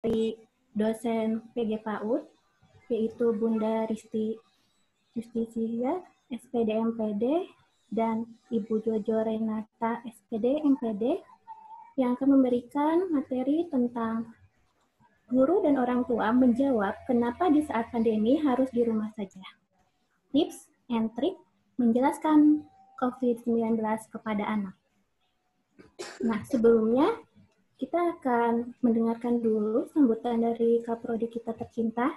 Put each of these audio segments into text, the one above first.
dari dosen PG PAUD, yaitu Bunda Risti Justisia, SPD MPD, dan Ibu Jojo Renata, SPD MPD, yang akan memberikan materi tentang guru dan orang tua menjawab kenapa di saat pandemi harus di rumah saja. Tips and trik menjelaskan COVID-19 kepada anak. Nah, sebelumnya kita akan mendengarkan dulu sambutan dari Kaprodi kita tercinta,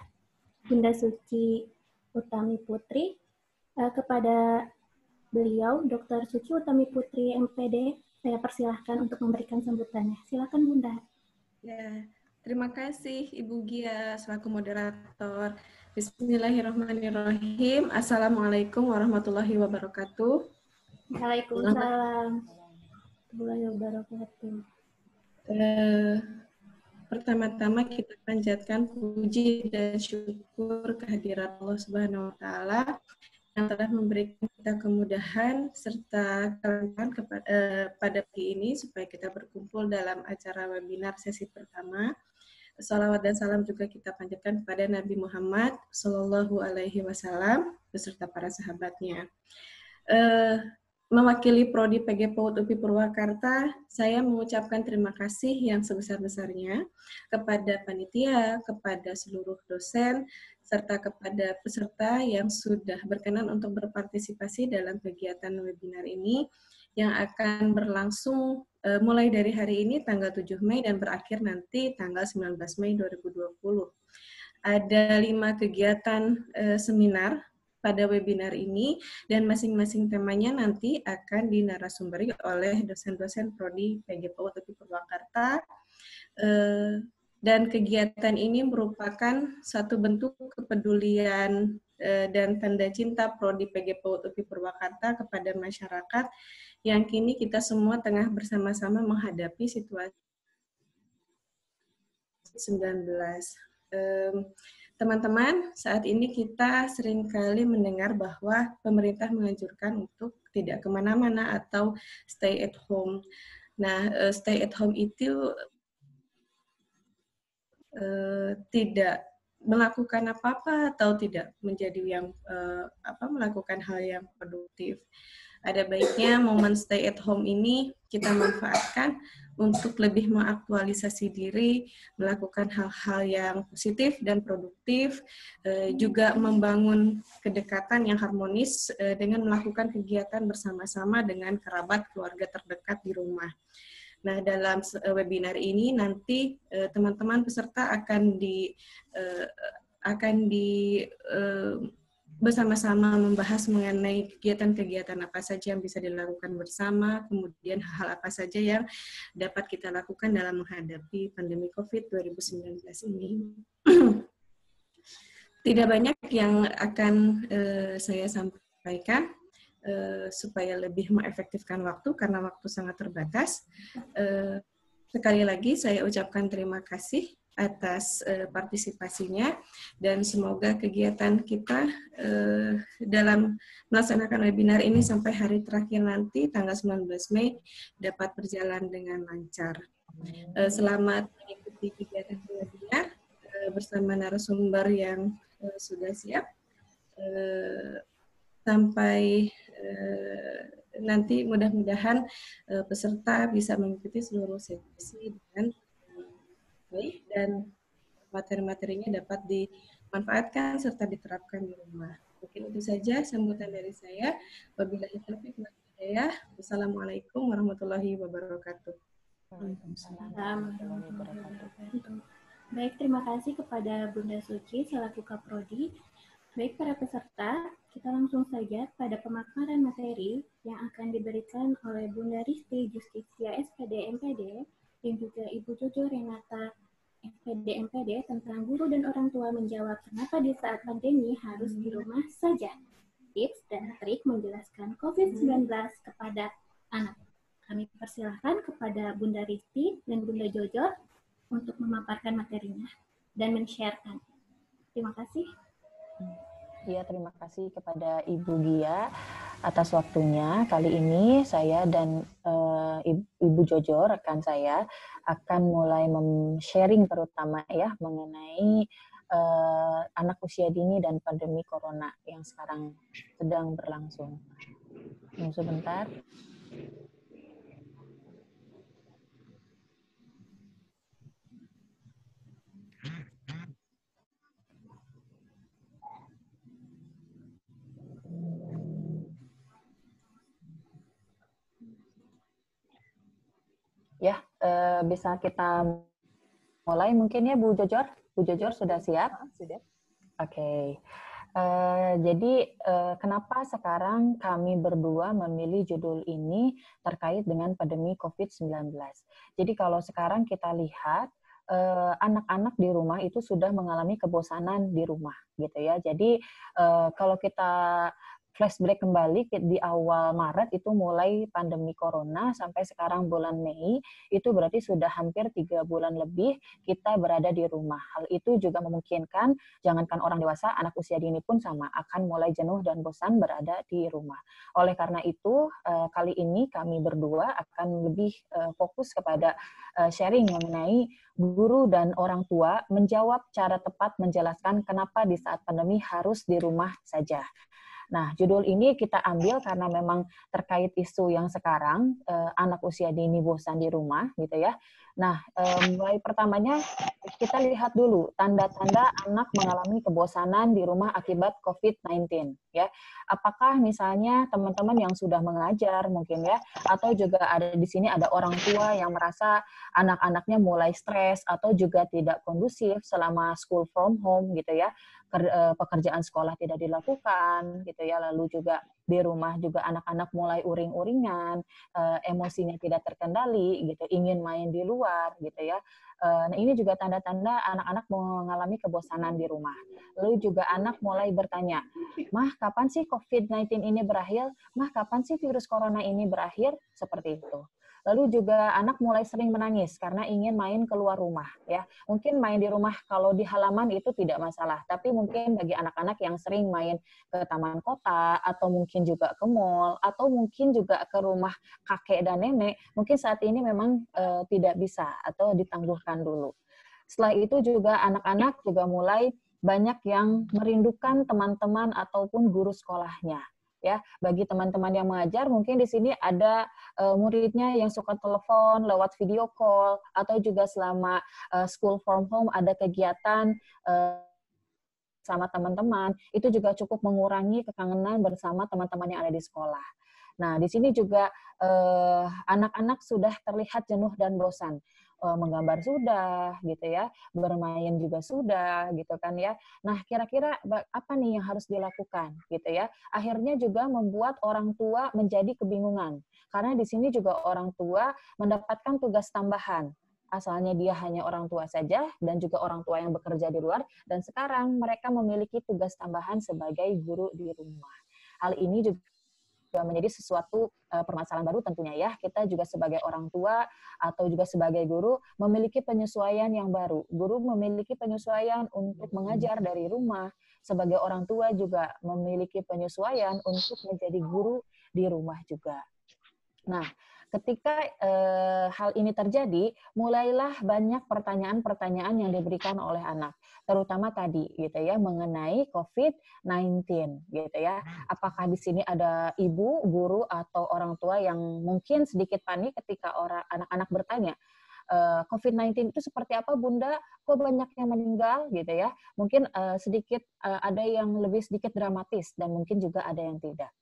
Bunda Suci Utami Putri, kepada beliau, Dr. Suci Utami Putri, MPD. Saya persilahkan untuk memberikan sambutannya. Silakan, Bunda. Ya, terima kasih Ibu Gia selaku moderator. Bismillahirrahmanirrahim. Assalamualaikum warahmatullahi wabarakatuh. Waalaikumsalam warahmatullahi wabarakatuh. Pertama-tama kita panjatkan puji dan syukur kehadirat Allah Subhanahu wa taala yang telah memberikan kita kemudahan serta kelancaran pada pagi ini supaya kita berkumpul dalam acara webinar sesi pertama. Salawat dan salam juga kita panjatkan kepada Nabi Muhammad Sallallahu Alaihi Wasallam beserta para sahabatnya. Mewakili Prodi PG PAUD UPI Purwakarta, saya mengucapkan terima kasih yang sebesar-besarnya kepada panitia, kepada seluruh dosen, serta kepada peserta yang sudah berkenan untuk berpartisipasi dalam kegiatan webinar ini yang akan berlangsung mulai dari hari ini tanggal 7 Mei dan berakhir nanti tanggal 19 Mei 2020. Ada 5 kegiatan seminar pada webinar ini, dan masing-masing temanya nanti akan dinarasumberi oleh dosen-dosen Prodi PG PAUD UPI Purwakarta. Dan kegiatan ini merupakan satu bentuk kepedulian dan tanda cinta Prodi PG PAUD UPI Purwakarta kepada masyarakat yang kini kita semua tengah bersama-sama menghadapi situasi 19. Teman-teman, saat ini kita seringkali mendengar bahwa pemerintah menganjurkan untuk tidak kemana-mana atau stay at home. Nah, stay at home itu tidak melakukan apa-apa atau tidak menjadi yang melakukan hal yang produktif. Ada baiknya momen stay at home ini kita manfaatkan untuk lebih mengaktualisasi diri, melakukan hal-hal yang positif dan produktif, juga membangun kedekatan yang harmonis dengan melakukan kegiatan bersama-sama dengan kerabat keluarga terdekat di rumah. Nah, dalam webinar ini nanti teman-teman peserta akan bersama-sama membahas mengenai kegiatan-kegiatan apa saja yang bisa dilakukan bersama, kemudian hal apa saja yang dapat kita lakukan dalam menghadapi pandemi COVID-19 ini. Tidak banyak yang akan saya sampaikan supaya lebih mengefektifkan waktu karena waktu sangat terbatas. Sekali lagi saya ucapkan terima kasih atas partisipasinya dan semoga kegiatan kita dalam melaksanakan webinar ini sampai hari terakhir nanti tanggal 19 Mei dapat berjalan dengan lancar. Selamat mengikuti kegiatan webinar bersama narasumber yang sudah siap. Sampai nanti mudah-mudahan peserta bisa mengikuti seluruh sesi dengan baik dan materi-materinya dapat dimanfaatkan serta diterapkan di rumah. Mungkin itu saja sambutan dari saya. Wabillahi taufiq wal hidayah. Wassalamualaikum warahmatullahi wabarakatuh. Waalaikumsalam warahmatullahi wabarakatuh. Baik, terima kasih kepada Bunda Suci selaku Kaprodi. Baik para peserta, kita langsung saja pada pemaparan materi yang akan diberikan oleh Bunda Risti Justisia SPD MPD dan juga Ibu Jojo Renata SPD MPD tentang guru dan orang tua menjawab kenapa di saat pandemi harus di rumah saja. Tips dan trik menjelaskan COVID-19 kepada anak. Kami persilahkan kepada Bunda Risti dan Bunda Jojo untuk memaparkan materinya dan men-sharekan. Terima kasih. Ya, terima kasih kepada Ibu Gia atas waktunya. Kali ini saya dan Ibu Jojo, rekan saya, akan mulai sharing terutama ya mengenai anak usia dini dan pandemi corona yang sekarang sedang berlangsung. Tunggu sebentar. Ya, bisa kita mulai mungkin ya Bu Jojor. Bu Jojor sudah siap? Sudah. Oke. Jadi kenapa sekarang kami berdua memilih judul ini terkait dengan pandemi COVID-19. Jadi kalau sekarang kita lihat anak-anak di rumah itu sudah mengalami kebosanan di rumah gitu ya. Jadi kalau kita flashback kembali di awal Maret itu mulai pandemi corona sampai sekarang bulan Mei, itu berarti sudah hampir 3 bulan lebih kita berada di rumah. Hal itu juga memungkinkan jangankan orang dewasa, anak usia dini pun sama, akan mulai jenuh dan bosan berada di rumah. Oleh karena itu, kali ini kami berdua akan lebih fokus kepada sharing mengenai guru dan orang tua menjawab cara tepat menjelaskan kenapa di saat pandemi harus di rumah saja. Nah, judul ini kita ambil karena memang terkait isu yang sekarang, anak usia dini bosan di rumah, gitu ya. Nah, mulai pertamanya kita lihat dulu tanda-tanda anak mengalami kebosanan di rumah akibat COVID-19, ya. Apakah misalnya teman-teman yang sudah mengajar mungkin ya, atau juga ada di sini ada orang tua yang merasa anak-anaknya mulai stres atau juga tidak kondusif selama school from home, gitu ya. Pekerjaan sekolah tidak dilakukan gitu ya, lalu juga di rumah juga anak-anak mulai uring-uringan, emosinya tidak terkendali gitu, ingin main di luar gitu ya. Nah, ini juga tanda-tanda anak-anak mengalami kebosanan di rumah. Lalu juga anak mulai bertanya, "Mah, kapan sih COVID-19 ini berakhir? Mah, kapan sih virus corona ini berakhir?" Seperti itu. Lalu juga anak mulai sering menangis karena ingin main keluar rumah ya. Mungkin main di rumah kalau di halaman itu tidak masalah, tapi mungkin bagi anak-anak yang sering main ke taman kota atau mungkin juga ke mall atau mungkin juga ke rumah kakek dan nenek, mungkin saat ini memang tidak bisa atau ditangguhkan dulu. Setelah itu juga anak-anak juga mulai banyak yang merindukan teman-teman ataupun guru sekolahnya. Ya, bagi teman-teman yang mengajar mungkin di sini ada muridnya yang suka telepon lewat video call atau juga selama school from home ada kegiatan sama teman-teman, itu juga cukup mengurangi kekangenan bersama teman-teman yang ada di sekolah. Nah, di sini juga anak-anak sudah terlihat jenuh dan bosan. Menggambar sudah, gitu ya, bermain juga sudah, gitu kan ya. Nah, kira-kira apa nih yang harus dilakukan, gitu ya. Akhirnya juga membuat orang tua menjadi kebingungan. Karena di sini juga orang tua mendapatkan tugas tambahan. Asalnya dia hanya orang tua saja dan juga orang tua yang bekerja di luar, dan sekarang mereka memiliki tugas tambahan sebagai guru di rumah. Hal ini juga menjadi sesuatu permasalahan baru tentunya ya. Kita juga sebagai orang tua atau juga sebagai guru memiliki penyesuaian yang baru. Guru memiliki penyesuaian untuk mengajar dari rumah. Sebagai orang tua juga memiliki penyesuaian untuk menjadi guru di rumah juga. Nah, ketika hal ini terjadi, mulailah banyak pertanyaan-pertanyaan yang diberikan oleh anak, terutama tadi gitu ya mengenai COVID-19 gitu ya. Apakah di sini ada ibu, guru atau orang tua yang mungkin sedikit panik ketika anak-anak bertanya, COVID-19 itu seperti apa Bunda? Kok banyak yang meninggal gitu ya? Mungkin sedikit ada yang lebih sedikit dramatis dan mungkin juga ada yang tidak.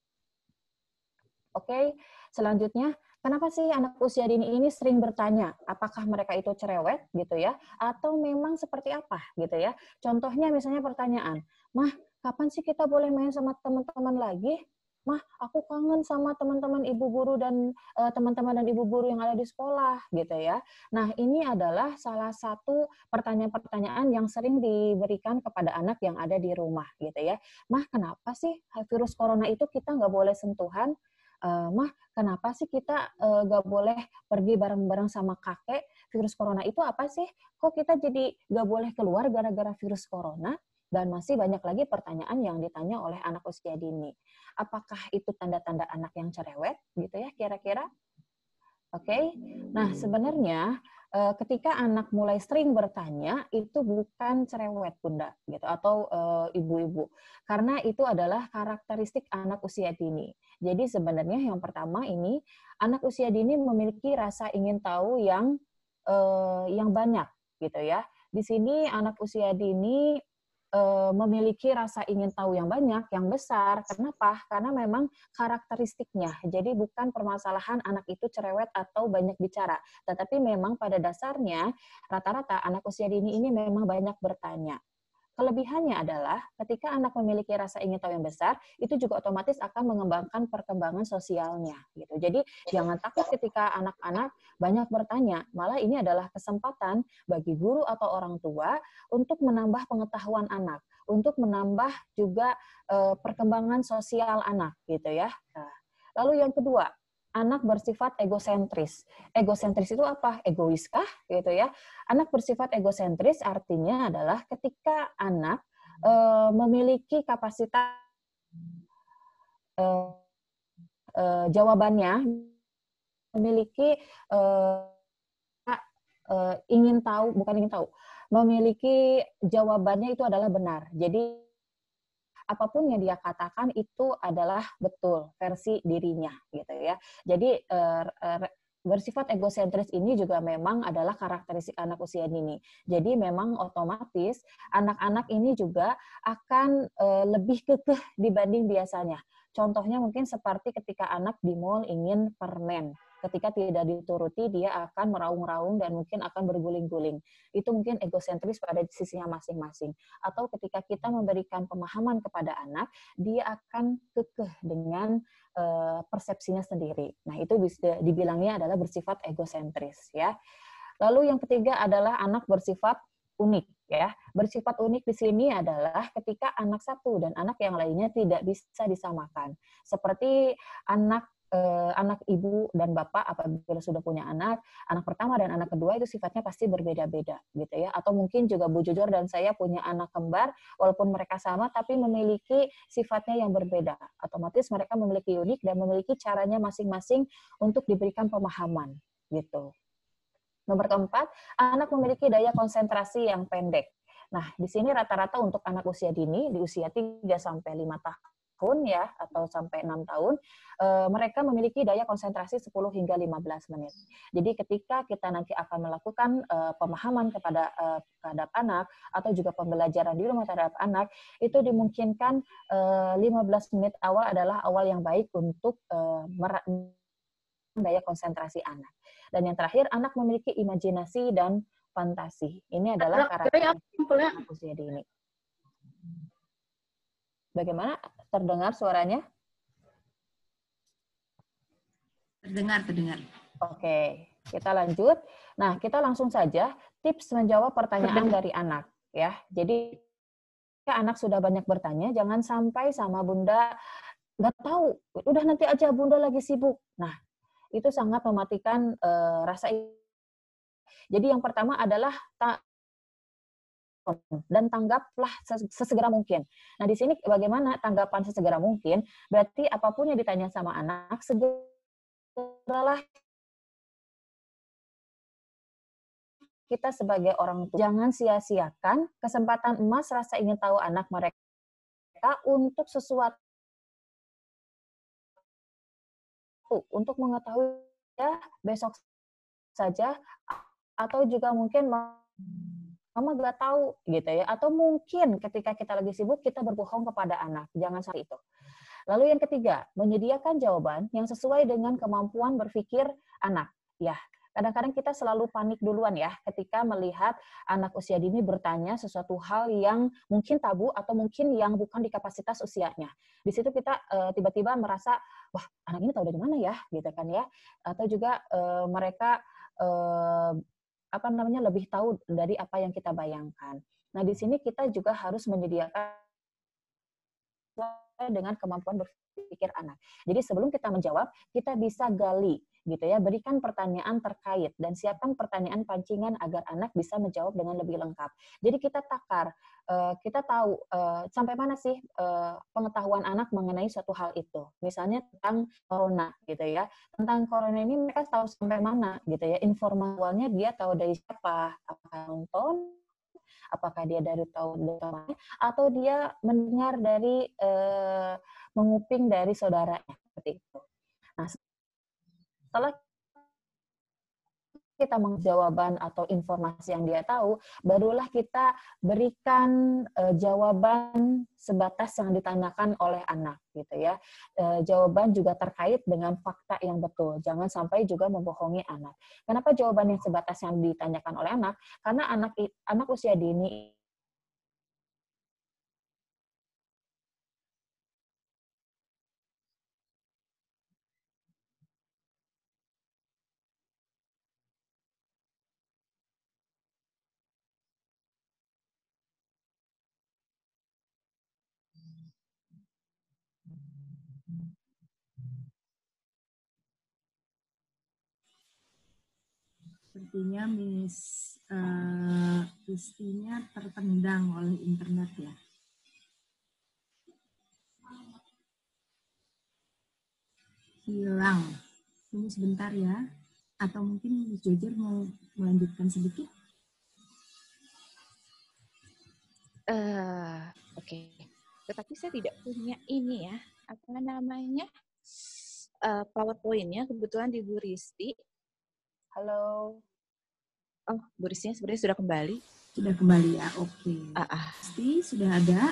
Oke, selanjutnya, kenapa sih anak usia dini ini sering bertanya, apakah mereka itu cerewet gitu ya, atau memang seperti apa gitu ya? Contohnya misalnya pertanyaan, "Mah, kapan sih kita boleh main sama teman-teman lagi? Mah, aku kangen sama teman-teman ibu guru dan teman-teman dan ibu guru yang ada di sekolah," gitu ya. Nah, ini adalah salah satu pertanyaan-pertanyaan yang sering diberikan kepada anak yang ada di rumah gitu ya. "Mah, kenapa sih virus corona itu kita nggak boleh sentuhan? Mah, kenapa sih kita nggak boleh pergi bareng-bareng sama kakek? Virus corona itu apa sih? Kok kita jadi nggak boleh keluar gara-gara virus corona?" Dan masih banyak lagi pertanyaan yang ditanya oleh anak usia dini. Apakah itu tanda-tanda anak yang cerewet gitu ya kira-kira? Oke. Nah, sebenarnya ketika anak mulai sering bertanya itu bukan cerewet Bunda gitu atau ibu-ibu. Karena itu adalah karakteristik anak usia dini. Jadi sebenarnya yang pertama ini anak usia dini memiliki rasa ingin tahu yang banyak gitu ya. Di sini anak usia dini memiliki rasa ingin tahu yang banyak, yang besar. Kenapa? Karena memang karakteristiknya. Jadi bukan permasalahan anak itu cerewet atau banyak bicara, tetapi memang pada dasarnya rata-rata anak usia dini ini memang banyak bertanya. Kelebihannya adalah ketika anak memiliki rasa ingin tahu yang besar, itu juga otomatis akan mengembangkan perkembangan sosialnya. Gitu. Jadi jangan takut ketika anak-anak banyak bertanya, malah ini adalah kesempatan bagi guru atau orang tua untuk menambah pengetahuan anak, untuk menambah juga perkembangan sosial anak, gitu ya. Nah, lalu yang kedua, anak bersifat egosentris. Egosentris itu apa? Egois kah? Gitu ya. Anak bersifat egosentris artinya adalah ketika anak memiliki kapasitas jawabannya, memiliki ingin tahu, bukan ingin tahu, memiliki jawabannya itu adalah benar. Jadi apapun yang dia katakan itu adalah betul versi dirinya gitu ya. Jadi bersifat egosentris ini juga memang adalah karakteristik anak usia dini. Jadi memang otomatis anak-anak ini juga akan lebih kekeh dibanding biasanya. Contohnya mungkin seperti ketika anak di mall ingin permen. Ketika tidak dituruti, dia akan meraung-raung dan mungkin akan berguling-guling. Itu mungkin egosentris pada sisinya masing-masing. Atau ketika kita memberikan pemahaman kepada anak, dia akan kekeh dengan persepsinya sendiri. Nah, itu bisa dibilangnya adalah bersifat egosentris ya. Lalu yang ketiga adalah anak bersifat unik ya. Bersifat unik di sini adalah ketika anak satu dan anak yang lainnya tidak bisa disamakan. Seperti anak ibu dan bapak apabila sudah punya anak pertama dan anak kedua itu sifatnya pasti berbeda-beda gitu ya. Atau mungkin juga Bu Jujur dan saya punya anak kembar walaupun mereka sama tapi memiliki sifatnya yang berbeda. Otomatis mereka memiliki unik dan memiliki caranya masing-masing untuk diberikan pemahaman gitu. Nomor keempat, anak memiliki daya konsentrasi yang pendek. Nah, di sini rata-rata untuk anak usia dini di usia 3 sampai 5 tahun ya atau sampai 6 tahun mereka memiliki daya konsentrasi 10 hingga 15 menit. Jadi ketika kita nanti akan melakukan pemahaman kepada terhadap anak atau juga pembelajaran di rumah terhadap anak itu dimungkinkan 15 menit awal adalah awal yang baik untuk daya konsentrasi anak. Dan yang terakhir, anak memiliki imajinasi dan fantasi. Ini adalah karakteristik anak usia dini. Bagaimana? Terdengar suaranya? Terdengar. Oke, kita lanjut. Nah, kita langsung saja tips menjawab pertanyaan dari anak. Ya, jadi anak sudah banyak bertanya, jangan sampai sama Bunda nggak tahu, udah nanti aja Bunda lagi sibuk. Nah, itu sangat mematikan rasa. Jadi yang pertama adalah dan tanggaplah sesegera mungkin. Nah, di sini bagaimana tanggapan sesegera mungkin? Berarti apapun yang ditanya sama anak, segeralah kita sebagai orang tua. Jangan sia-siakan kesempatan emas rasa ingin tahu anak mereka untuk sesuatu, untuk mengetahui ya besok saja, atau juga mungkin mama nggak tahu gitu ya, atau mungkin ketika kita lagi sibuk kita berbohong kepada anak, jangan seperti itu. Lalu yang ketiga, menyediakan jawaban yang sesuai dengan kemampuan berpikir anak. Ya, kadang-kadang kita selalu panik duluan ya ketika melihat anak usia dini bertanya sesuatu hal yang mungkin tabu atau mungkin yang bukan di kapasitas usianya. Di situ kita tiba-tiba merasa, wah anak ini tahu dari mana ya, gitu kan ya. Atau juga mereka lebih tahu dari apa yang kita bayangkan. Nah, di sini kita juga harus menyediakan dengan kemampuan berpikir anak. Jadi sebelum kita menjawab, kita bisa gali gitu ya. Berikan pertanyaan terkait dan siapkan pertanyaan pancingan agar anak bisa menjawab dengan lebih lengkap. Jadi kita takar, kita tahu sampai mana sih pengetahuan anak mengenai suatu hal itu. Misalnya tentang corona gitu ya. Tentang corona ini mereka tahu sampai mana gitu ya. Informasinya dia tahu dari siapa? Apakah nonton? Apakah dia dari tahu dari temannya? Atau dia mendengar dari menguping dari saudaranya seperti itu. Nah, setelah kita menjawaban atau informasi yang dia tahu, barulah kita berikan jawaban sebatas yang ditanyakan oleh anak, gitu ya. Jawaban juga terkait dengan fakta yang betul. Jangan sampai juga membohongi anak. Kenapa jawaban yang sebatas yang ditanyakan oleh anak? Karena anak usia dini Sepertinya Miss Kristinya tertendang oleh internet ya. Hilang. Tunggu sebentar ya. Atau mungkin Miss Jojer mau melanjutkan sedikit? Oke. Tetapi saya tidak punya ini ya, apa namanya, PowerPoint-nya kebetulan di Bu Risti. Halo. Oh, Bu Ristinya sebenarnya sudah kembali. Sudah kembali ya, oke. Pasti sudah ada.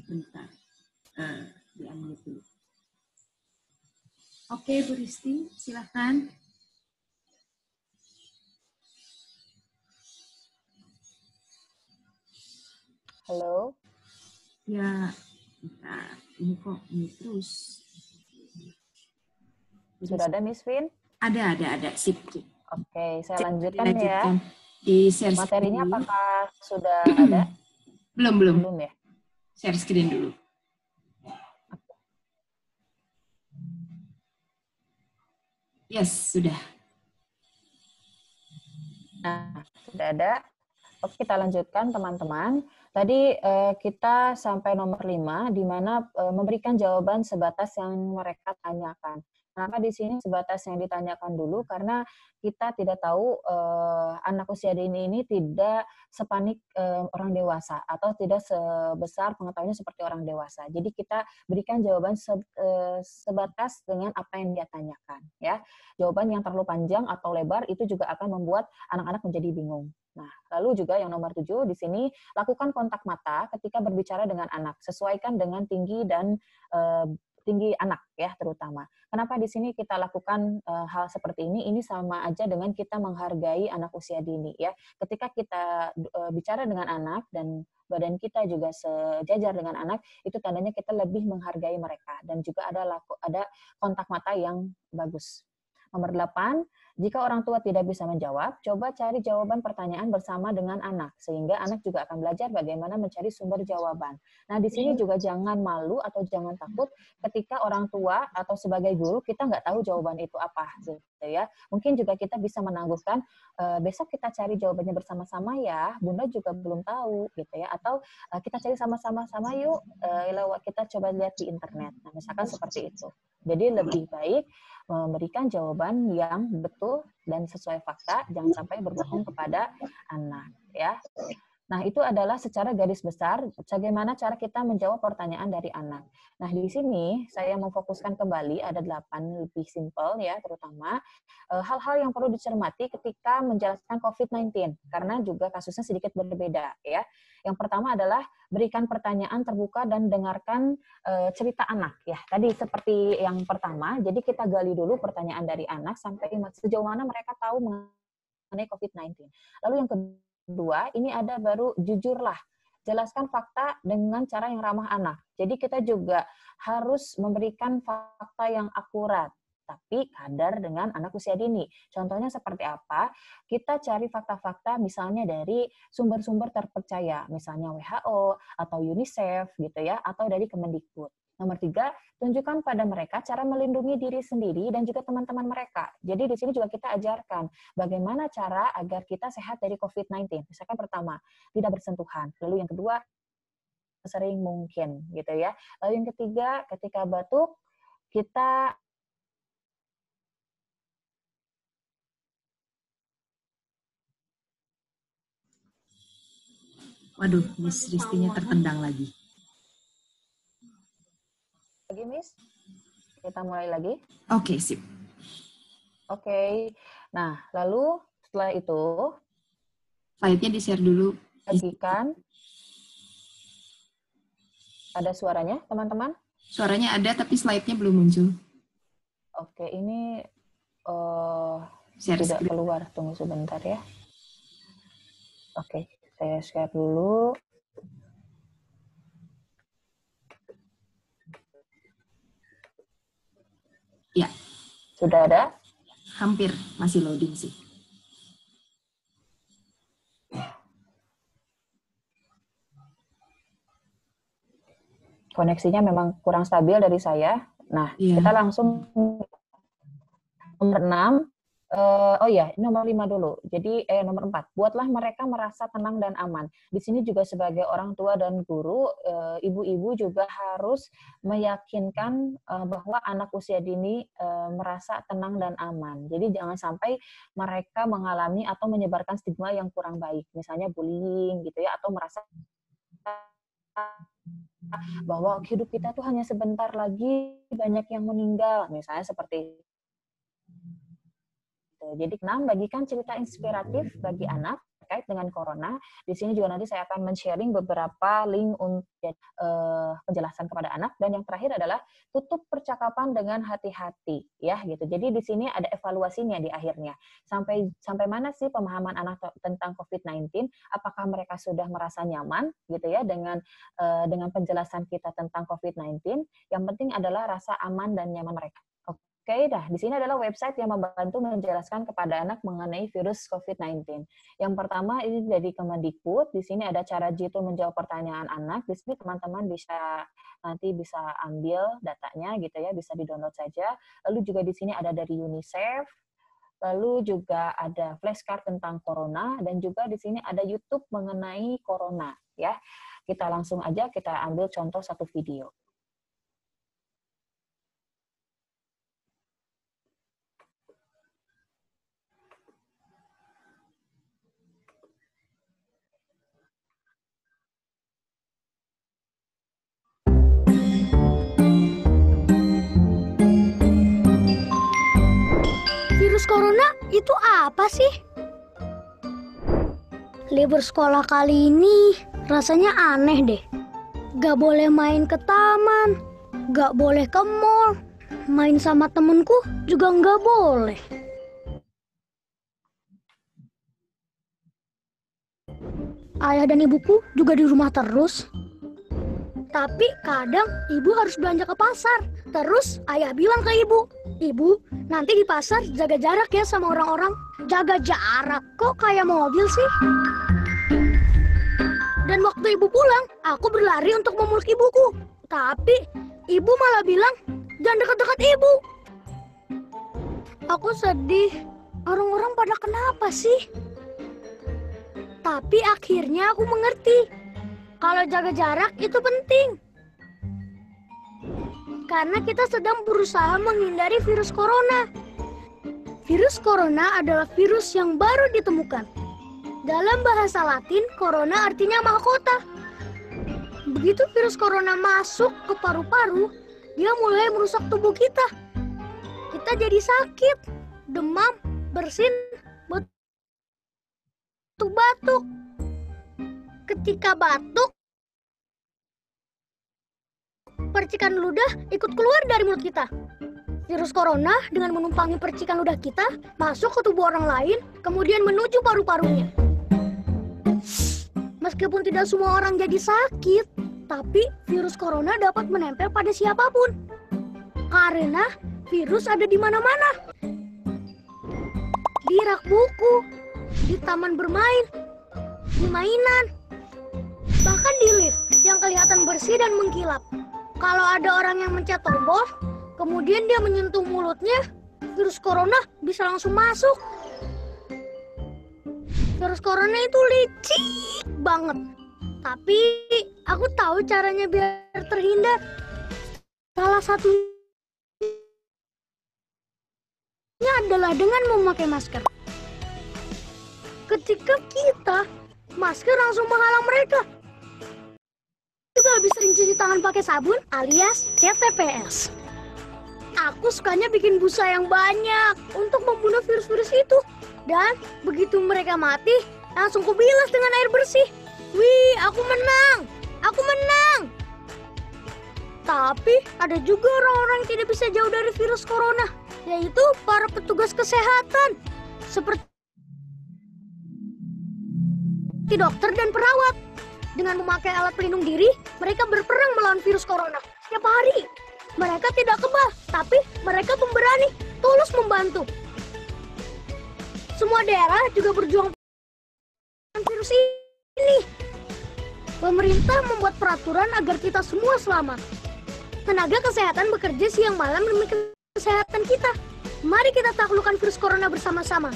Bentar, di-unmute dulu. Oke, Bu Risti, silakan. Halo. Ya, bentar. Ini kok ini terus. Sudah ada Miss Vin? Ada. Sip. Oke, saya lanjutkan ya. Di share materinya screen. Apakah sudah ada? Belum ya. Share screen dulu. Yes, sudah. Nah, sudah ada. Oke, kita lanjutkan teman-teman. Tadi kita sampai nomor 5, di mana memberikan jawaban sebatas yang mereka tanyakan. Kenapa di sini sebatas yang ditanyakan dulu? Karena kita tidak tahu anak usia dini ini tidak sepanik orang dewasa atau tidak sebesar pengetahuannya seperti orang dewasa. Jadi kita berikan jawaban sebatas dengan apa yang dia tanyakan. Ya, jawaban yang terlalu panjang atau lebar itu juga akan membuat anak-anak menjadi bingung. Nah, lalu juga yang nomor 7 di sini, lakukan kontak mata ketika berbicara dengan anak. Sesuaikan dengan tinggi dan tinggi anak ya terutama. Kenapa di sini kita lakukan hal seperti ini? Ini sama aja dengan kita menghargai anak usia dini ya. Ketika kita bicara dengan anak dan badan kita juga sejajar dengan anak, itu tandanya kita lebih menghargai mereka dan juga ada kontak mata yang bagus. Nomor 8, jika orang tua tidak bisa menjawab, coba cari jawaban pertanyaan bersama dengan anak, sehingga anak juga akan belajar bagaimana mencari sumber jawaban. Nah, di sini juga jangan malu atau jangan takut ketika orang tua atau sebagai guru kita nggak tahu jawaban itu apa, gitu ya. Mungkin juga kita bisa menangguhkan, besok kita cari jawabannya bersama-sama ya, Bunda juga belum tahu, gitu ya. Atau kita cari sama-sama yuk, lewat kita coba lihat di internet. Nah, misalkan seperti itu. Jadi lebih baik memberikan jawaban yang betul dan sesuai fakta, jangan sampai berbohong kepada anak ya. Nah, itu adalah secara garis besar bagaimana cara kita menjawab pertanyaan dari anak. Nah, di sini saya memfokuskan kembali ada 8 lebih simpel ya, terutama hal-hal yang perlu dicermati ketika menjelaskan COVID-19 karena juga kasusnya sedikit berbeda ya. Yang pertama adalah berikan pertanyaan terbuka dan dengarkan cerita anak ya. Tadi seperti yang pertama, jadi kita gali dulu pertanyaan dari anak sampai sejauh mana mereka tahu mengenai COVID-19. Lalu yang kedua, ini ada baru jujurlah. Jelaskan fakta dengan cara yang ramah anak. Jadi kita juga harus memberikan fakta yang akurat, tapi kadar dengan anak usia dini. Contohnya seperti apa? Kita cari fakta-fakta misalnya dari sumber-sumber terpercaya, misalnya WHO atau UNICEF gitu ya, atau dari Kemendikbud. Nomor 3, tunjukkan pada mereka cara melindungi diri sendiri dan juga teman-teman mereka. Jadi di sini juga kita ajarkan bagaimana cara agar kita sehat dari COVID-19. Misalkan pertama, tidak bersentuhan. Lalu yang kedua, sering mungkin gitu ya. Lalu yang ketiga, ketika batuk, kita Waduh, Miss Ristinya tertendang lagi. Miss, kita mulai lagi. Oke, sip. Oke. Nah, lalu setelah itu Slide-nya di-share dulu. bagikan. Ada suaranya, teman-teman? Suaranya ada, tapi slide-nya belum muncul. Oke, ini Share tidak screen. keluar. Tunggu sebentar ya. Oke, saya share dulu. Ya, Sudah ada? hampir. Masih loading sih. Koneksinya memang kurang stabil dari saya. Nah, Iya. kita langsung nomor 6. Nomor 5 dulu. Jadi nomor 4. Buatlah mereka merasa tenang dan aman. Di sini juga sebagai orang tua dan guru, ibu-ibu juga harus meyakinkan bahwa anak usia dini merasa tenang dan aman. Jadi jangan sampai mereka mengalami atau menyebarkan stigma yang kurang baik. Misalnya bullying gitu ya, atau merasa bahwa hidup kita tuh hanya sebentar lagi, banyak yang meninggal. Misalnya seperti jadi 6, bagikan cerita inspiratif bagi anak terkait dengan corona. Di sini juga nanti saya akan men-sharing beberapa link untuk penjelasan kepada anak. Dan yang terakhir adalah tutup percakapan dengan hati-hati, ya gitu. Jadi di sini ada evaluasinya di akhirnya. Sampai mana sih pemahaman anak tentang COVID-19? Apakah mereka sudah merasa nyaman gitu ya dengan penjelasan kita tentang COVID-19? Yang penting adalah rasa aman dan nyaman mereka. Oke, di sini adalah website yang membantu menjelaskan kepada anak mengenai virus COVID-19. Yang pertama ini dari Kemendikbud. Di sini ada cara jitu menjawab pertanyaan anak. Di sini teman-teman nanti bisa ambil datanya gitu ya, bisa di-download saja. Lalu juga di sini ada dari UNICEF. Lalu juga ada flashcard tentang corona dan juga di sini ada YouTube mengenai corona ya. Kita langsung aja kita ambil contoh satu video. Virus corona itu apa sih? Libur sekolah kali ini rasanya aneh deh. Gak boleh main ke taman, gak boleh ke mall, main sama temenku juga gak boleh. Ayah dan ibuku juga di rumah terus. Tapi kadang ibu harus belanja ke pasar. Terus ayah bilang ke ibu, "Ibu, nanti di pasar jaga jarak ya sama orang-orang." Jaga jarak? Kok kayak mobil sih? Dan waktu ibu pulang, aku berlari untuk memeluk ibuku. Tapi ibu malah bilang, "Jangan dekat-dekat ibu." Aku sedih. Orang-orang pada kenapa sih? Tapi akhirnya aku mengerti. Kalau jaga jarak itu penting. Karena kita sedang berusaha menghindari virus corona. Virus corona adalah virus yang baru ditemukan. Dalam bahasa Latin, corona artinya mahkota. Begitu virus corona masuk ke paru-paru, dia mulai merusak tubuh kita. Kita jadi sakit, demam, bersin, batuk-batuk. Ketika batuk, percikan ludah ikut keluar dari mulut kita. Virus corona dengan menumpangi percikan ludah kita masuk ke tubuh orang lain, kemudian menuju paru-parunya. Meskipun tidak semua orang jadi sakit, tapi virus corona dapat menempel pada siapapun. Karena virus ada di mana-mana. Di rak buku, di taman bermain, di mainan, bahkan di lift yang kelihatan bersih dan mengkilap. Kalau ada orang yang mencet tombol, kemudian dia menyentuh mulutnya, virus corona bisa langsung masuk. Virus corona itu licik banget. Tapi aku tahu caranya biar terhindar. Salah satunya adalah dengan memakai masker. Ketika kita, masker langsung menghalang mereka. Juga lebih sering cuci tangan pakai sabun alias CTPS. Aku sukanya bikin busa yang banyak untuk membunuh virus-virus itu. Dan begitu mereka mati, langsung kubilas dengan air bersih. Wih, aku menang! Aku menang! Tapi ada juga orang-orang yang tidak bisa jauh dari virus corona, yaitu para petugas kesehatan, seperti dokter dan perawat. Dengan memakai alat pelindung diri, mereka berperang melawan virus corona setiap hari. Mereka tidak kebal, tapi mereka pemberani, tulus membantu. Semua daerah juga berjuang melawan virus ini. Pemerintah membuat peraturan agar kita semua selamat. Tenaga kesehatan bekerja siang malam demi kesehatan kita. Mari kita taklukkan virus corona bersama-sama.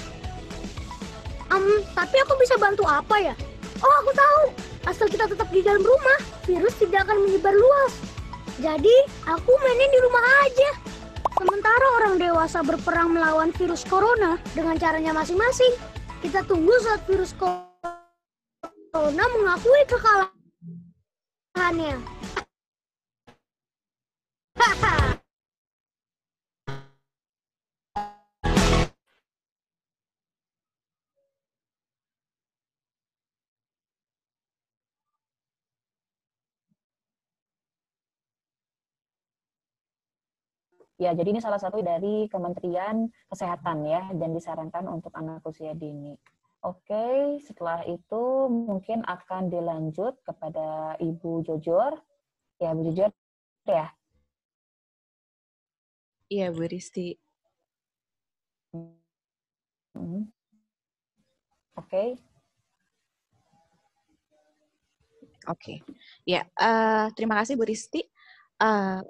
Tapi aku bisa bantu apa ya? Oh, aku tahu. Asal kita tetap di dalam rumah, virus tidak akan menyebar luas. Jadi, aku mainin di rumah aja. Sementara orang dewasa berperang melawan virus corona dengan caranya masing-masing. Kita tunggu saat virus corona mengakui kekalahannya. Haha. Ya, jadi ini salah satu dari Kementerian Kesehatan ya, dan disarankan untuk anak usia dini. Oke, setelah itu mungkin akan dilanjut kepada Ibu Jojor. Ya, Bu Jojor ya. Iya, Bu Risti. Oke. Oke. Ya, terima kasih Bu Risti.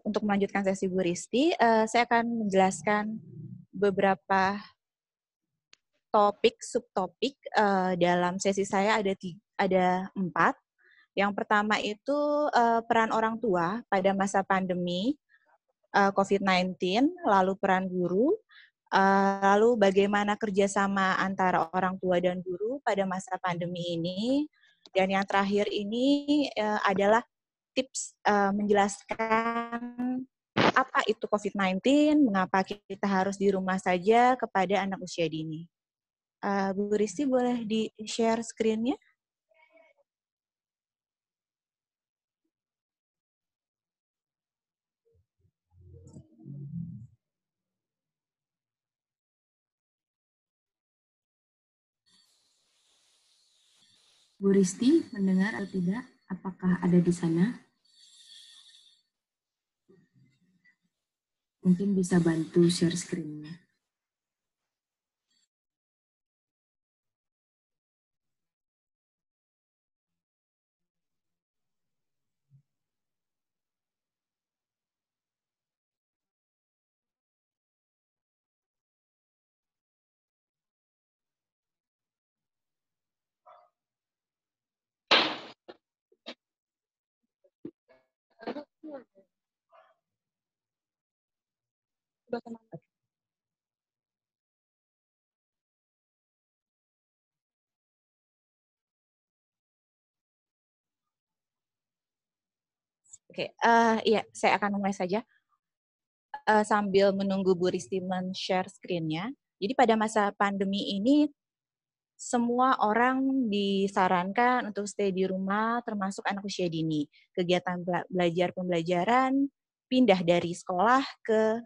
Untuk melanjutkan sesi Bu Risti, saya akan menjelaskan beberapa topik, subtopik dalam sesi saya ada 4. Yang pertama itu peran orang tua pada masa pandemi COVID-19, lalu peran guru, lalu bagaimana kerjasama antara orang tua dan guru pada masa pandemi ini, dan yang terakhir ini adalah tips menjelaskan apa itu COVID-19, mengapa kita harus di rumah saja kepada anak usia dini. Bu Risti boleh di-share screen-nya? Bu Risti mendengar atau tidak? Apakah ada di sana? Mungkin bisa bantu share screen-nya. Oke, iya, saya akan mulai saja sambil menunggu Bu Risti men-share screen-nya. Jadi pada masa pandemi ini, semua orang disarankan untuk stay di rumah, termasuk anak usia dini. Kegiatan belajar pembelajaran pindah dari sekolah ke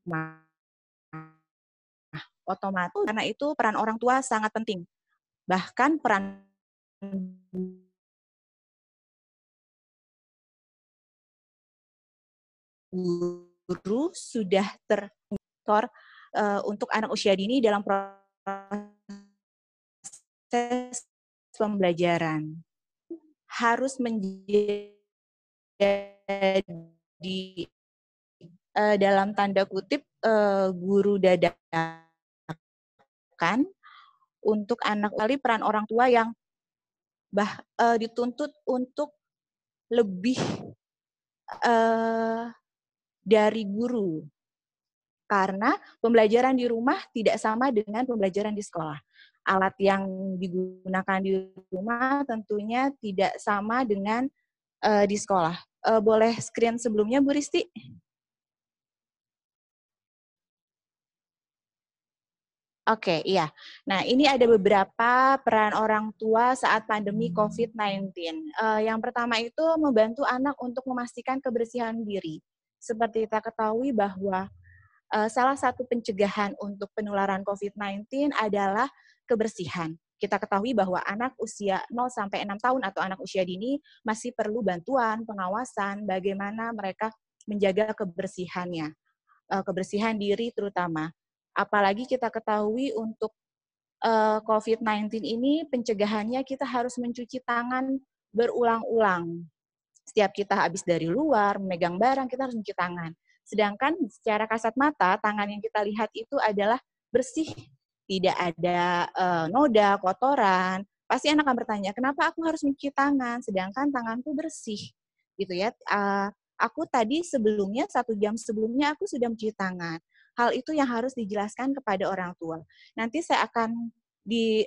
rumah. Otomatis karena itu peran orang tua sangat penting. Bahkan peran guru sudah termonitor untuk anak usia dini dalam proses pembelajaran. Harus menjadi dalam tanda kutip guru dadakan untuk anak kali peran orang tua yang dituntut untuk lebih dari guru. Karena pembelajaran di rumah tidak sama dengan pembelajaran di sekolah. Alat yang digunakan di rumah tentunya tidak sama dengan di sekolah. Boleh screen sebelumnya, Bu Risti? Oke, iya. Nah, ini ada beberapa peran orang tua saat pandemi COVID-19. Yang pertama itu membantu anak untuk memastikan kebersihan diri. Seperti kita ketahui bahwa salah satu pencegahan untuk penularan COVID-19 adalah kebersihan. Kita ketahui bahwa anak usia 0 sampai 6 tahun atau anak usia dini masih perlu bantuan, pengawasan, bagaimana mereka menjaga kebersihannya, kebersihan diri terutama. Apalagi kita ketahui untuk COVID-19 ini pencegahannya kita harus mencuci tangan berulang-ulang. Setiap kita habis dari luar, memegang barang, kita harus mencuci tangan. Sedangkan secara kasat mata, tangan yang kita lihat itu adalah bersih, tidak ada noda, kotoran. Pasti anak akan bertanya, kenapa aku harus mencuci tangan, sedangkan tanganku bersih, gitu ya. Aku tadi sebelumnya, 1 jam sebelumnya aku sudah mencuci tangan. Hal itu yang harus dijelaskan kepada orang tua. Nanti saya akan di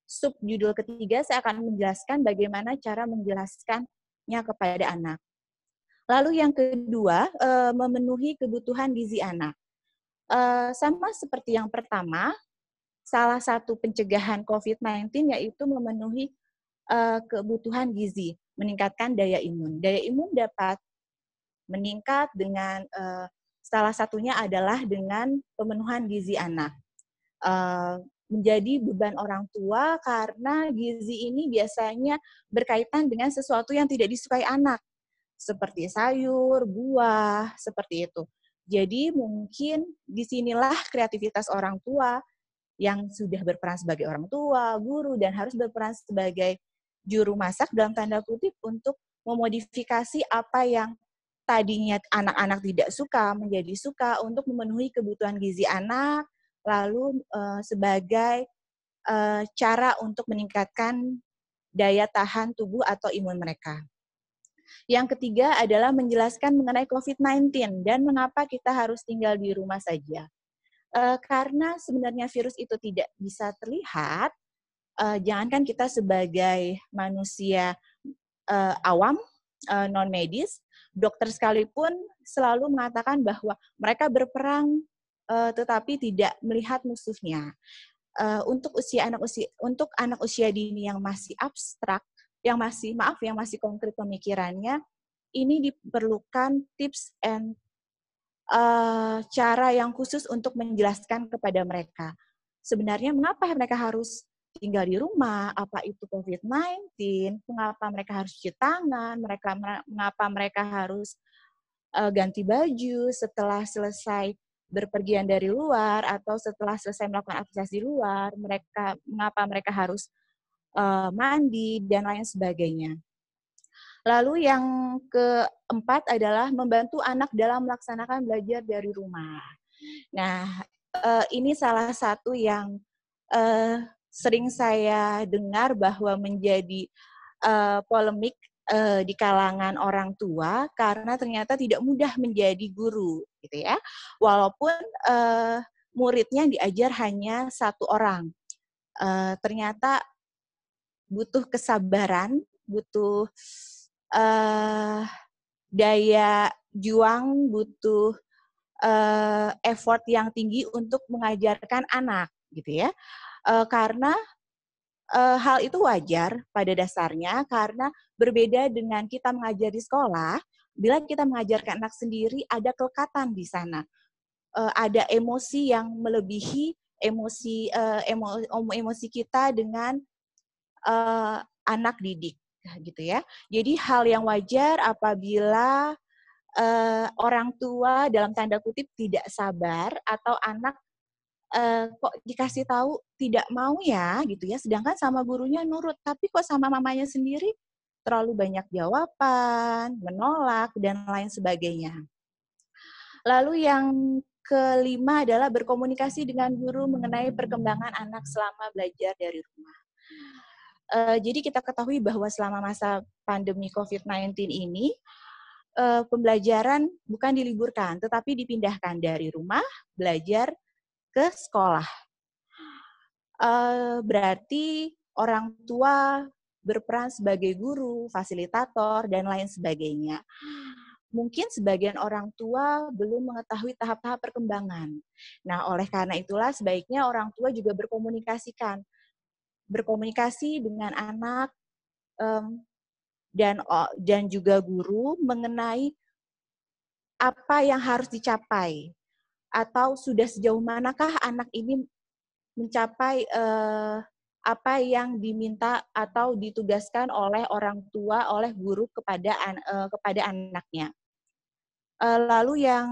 subjudul ketiga, saya akan menjelaskan bagaimana cara menjelaskannya kepada anak. Lalu yang kedua, memenuhi kebutuhan gizi anak. Sama seperti yang pertama, salah satu pencegahan COVID-19 yaitu memenuhi kebutuhan gizi, meningkatkan daya imun. Daya imun dapat meningkat dengan salah satunya adalah dengan pemenuhan gizi anak. Menjadi beban orang tua karena gizi ini biasanya berkaitan dengan sesuatu yang tidak disukai anak, seperti sayur, buah, seperti itu. Jadi mungkin disinilah kreativitas orang tua yang sudah berperan sebagai orang tua, guru, dan harus berperan sebagai juru masak dalam tanda kutip untuk memodifikasi apa yang tadinya anak-anak tidak suka menjadi suka untuk memenuhi kebutuhan gizi anak, lalu sebagai cara untuk meningkatkan daya tahan tubuh atau imun mereka. Yang ketiga adalah menjelaskan mengenai COVID-19 dan mengapa kita harus tinggal di rumah saja. Karena sebenarnya virus itu tidak bisa terlihat, jangankan kita sebagai manusia awam, non-medis, dokter sekalipun selalu mengatakan bahwa mereka berperang tetapi tidak melihat musuhnya. Untuk anak usia dini yang masih abstrak, yang masih konkret pemikirannya, ini diperlukan tips and cara yang khusus untuk menjelaskan kepada mereka. Sebenarnya mengapa mereka harus tinggal di rumah, apa itu COVID-19, mengapa mereka harus cuci tangan, mengapa mereka harus ganti baju setelah selesai berpergian dari luar atau setelah selesai melakukan aktivitas di luar, mengapa mereka harus mandi dan lain sebagainya. Lalu yang keempat adalah membantu anak dalam melaksanakan belajar dari rumah. Nah, ini salah satu yang sering saya dengar bahwa menjadi polemik di kalangan orang tua karena ternyata tidak mudah menjadi guru, gitu ya. Walaupun muridnya diajar hanya 1 orang, ternyata butuh kesabaran, butuh daya juang, butuh effort yang tinggi untuk mengajarkan anak, gitu ya. Karena hal itu wajar pada dasarnya karena berbeda dengan kita mengajar di sekolah, bila kita mengajarkan anak sendiri ada kelekatan di sana. Ada emosi yang melebihi emosi kita dengan anak didik, gitu ya. Jadi hal yang wajar apabila orang tua dalam tanda kutip tidak sabar atau anak kok dikasih tahu tidak mau ya gitu ya, sedangkan sama gurunya nurut, tapi kok sama mamanya sendiri terlalu banyak jawaban, menolak, dan lain sebagainya. Lalu yang kelima adalah berkomunikasi dengan guru mengenai perkembangan anak selama belajar dari rumah. Jadi kita ketahui bahwa selama masa pandemi COVID-19 ini, pembelajaran bukan diliburkan, tetapi dipindahkan dari rumah belajar ke sekolah. Berarti orang tua berperan sebagai guru, fasilitator, dan lain sebagainya. Mungkin sebagian orang tua belum mengetahui tahap-tahap perkembangan. Nah, oleh karena itulah sebaiknya orang tua juga berkomunikasi dengan anak dan juga guru mengenai apa yang harus dicapai atau sudah sejauh manakah anak ini mencapai apa yang diminta atau ditugaskan oleh orang tua, oleh guru kepada anaknya. Lalu yang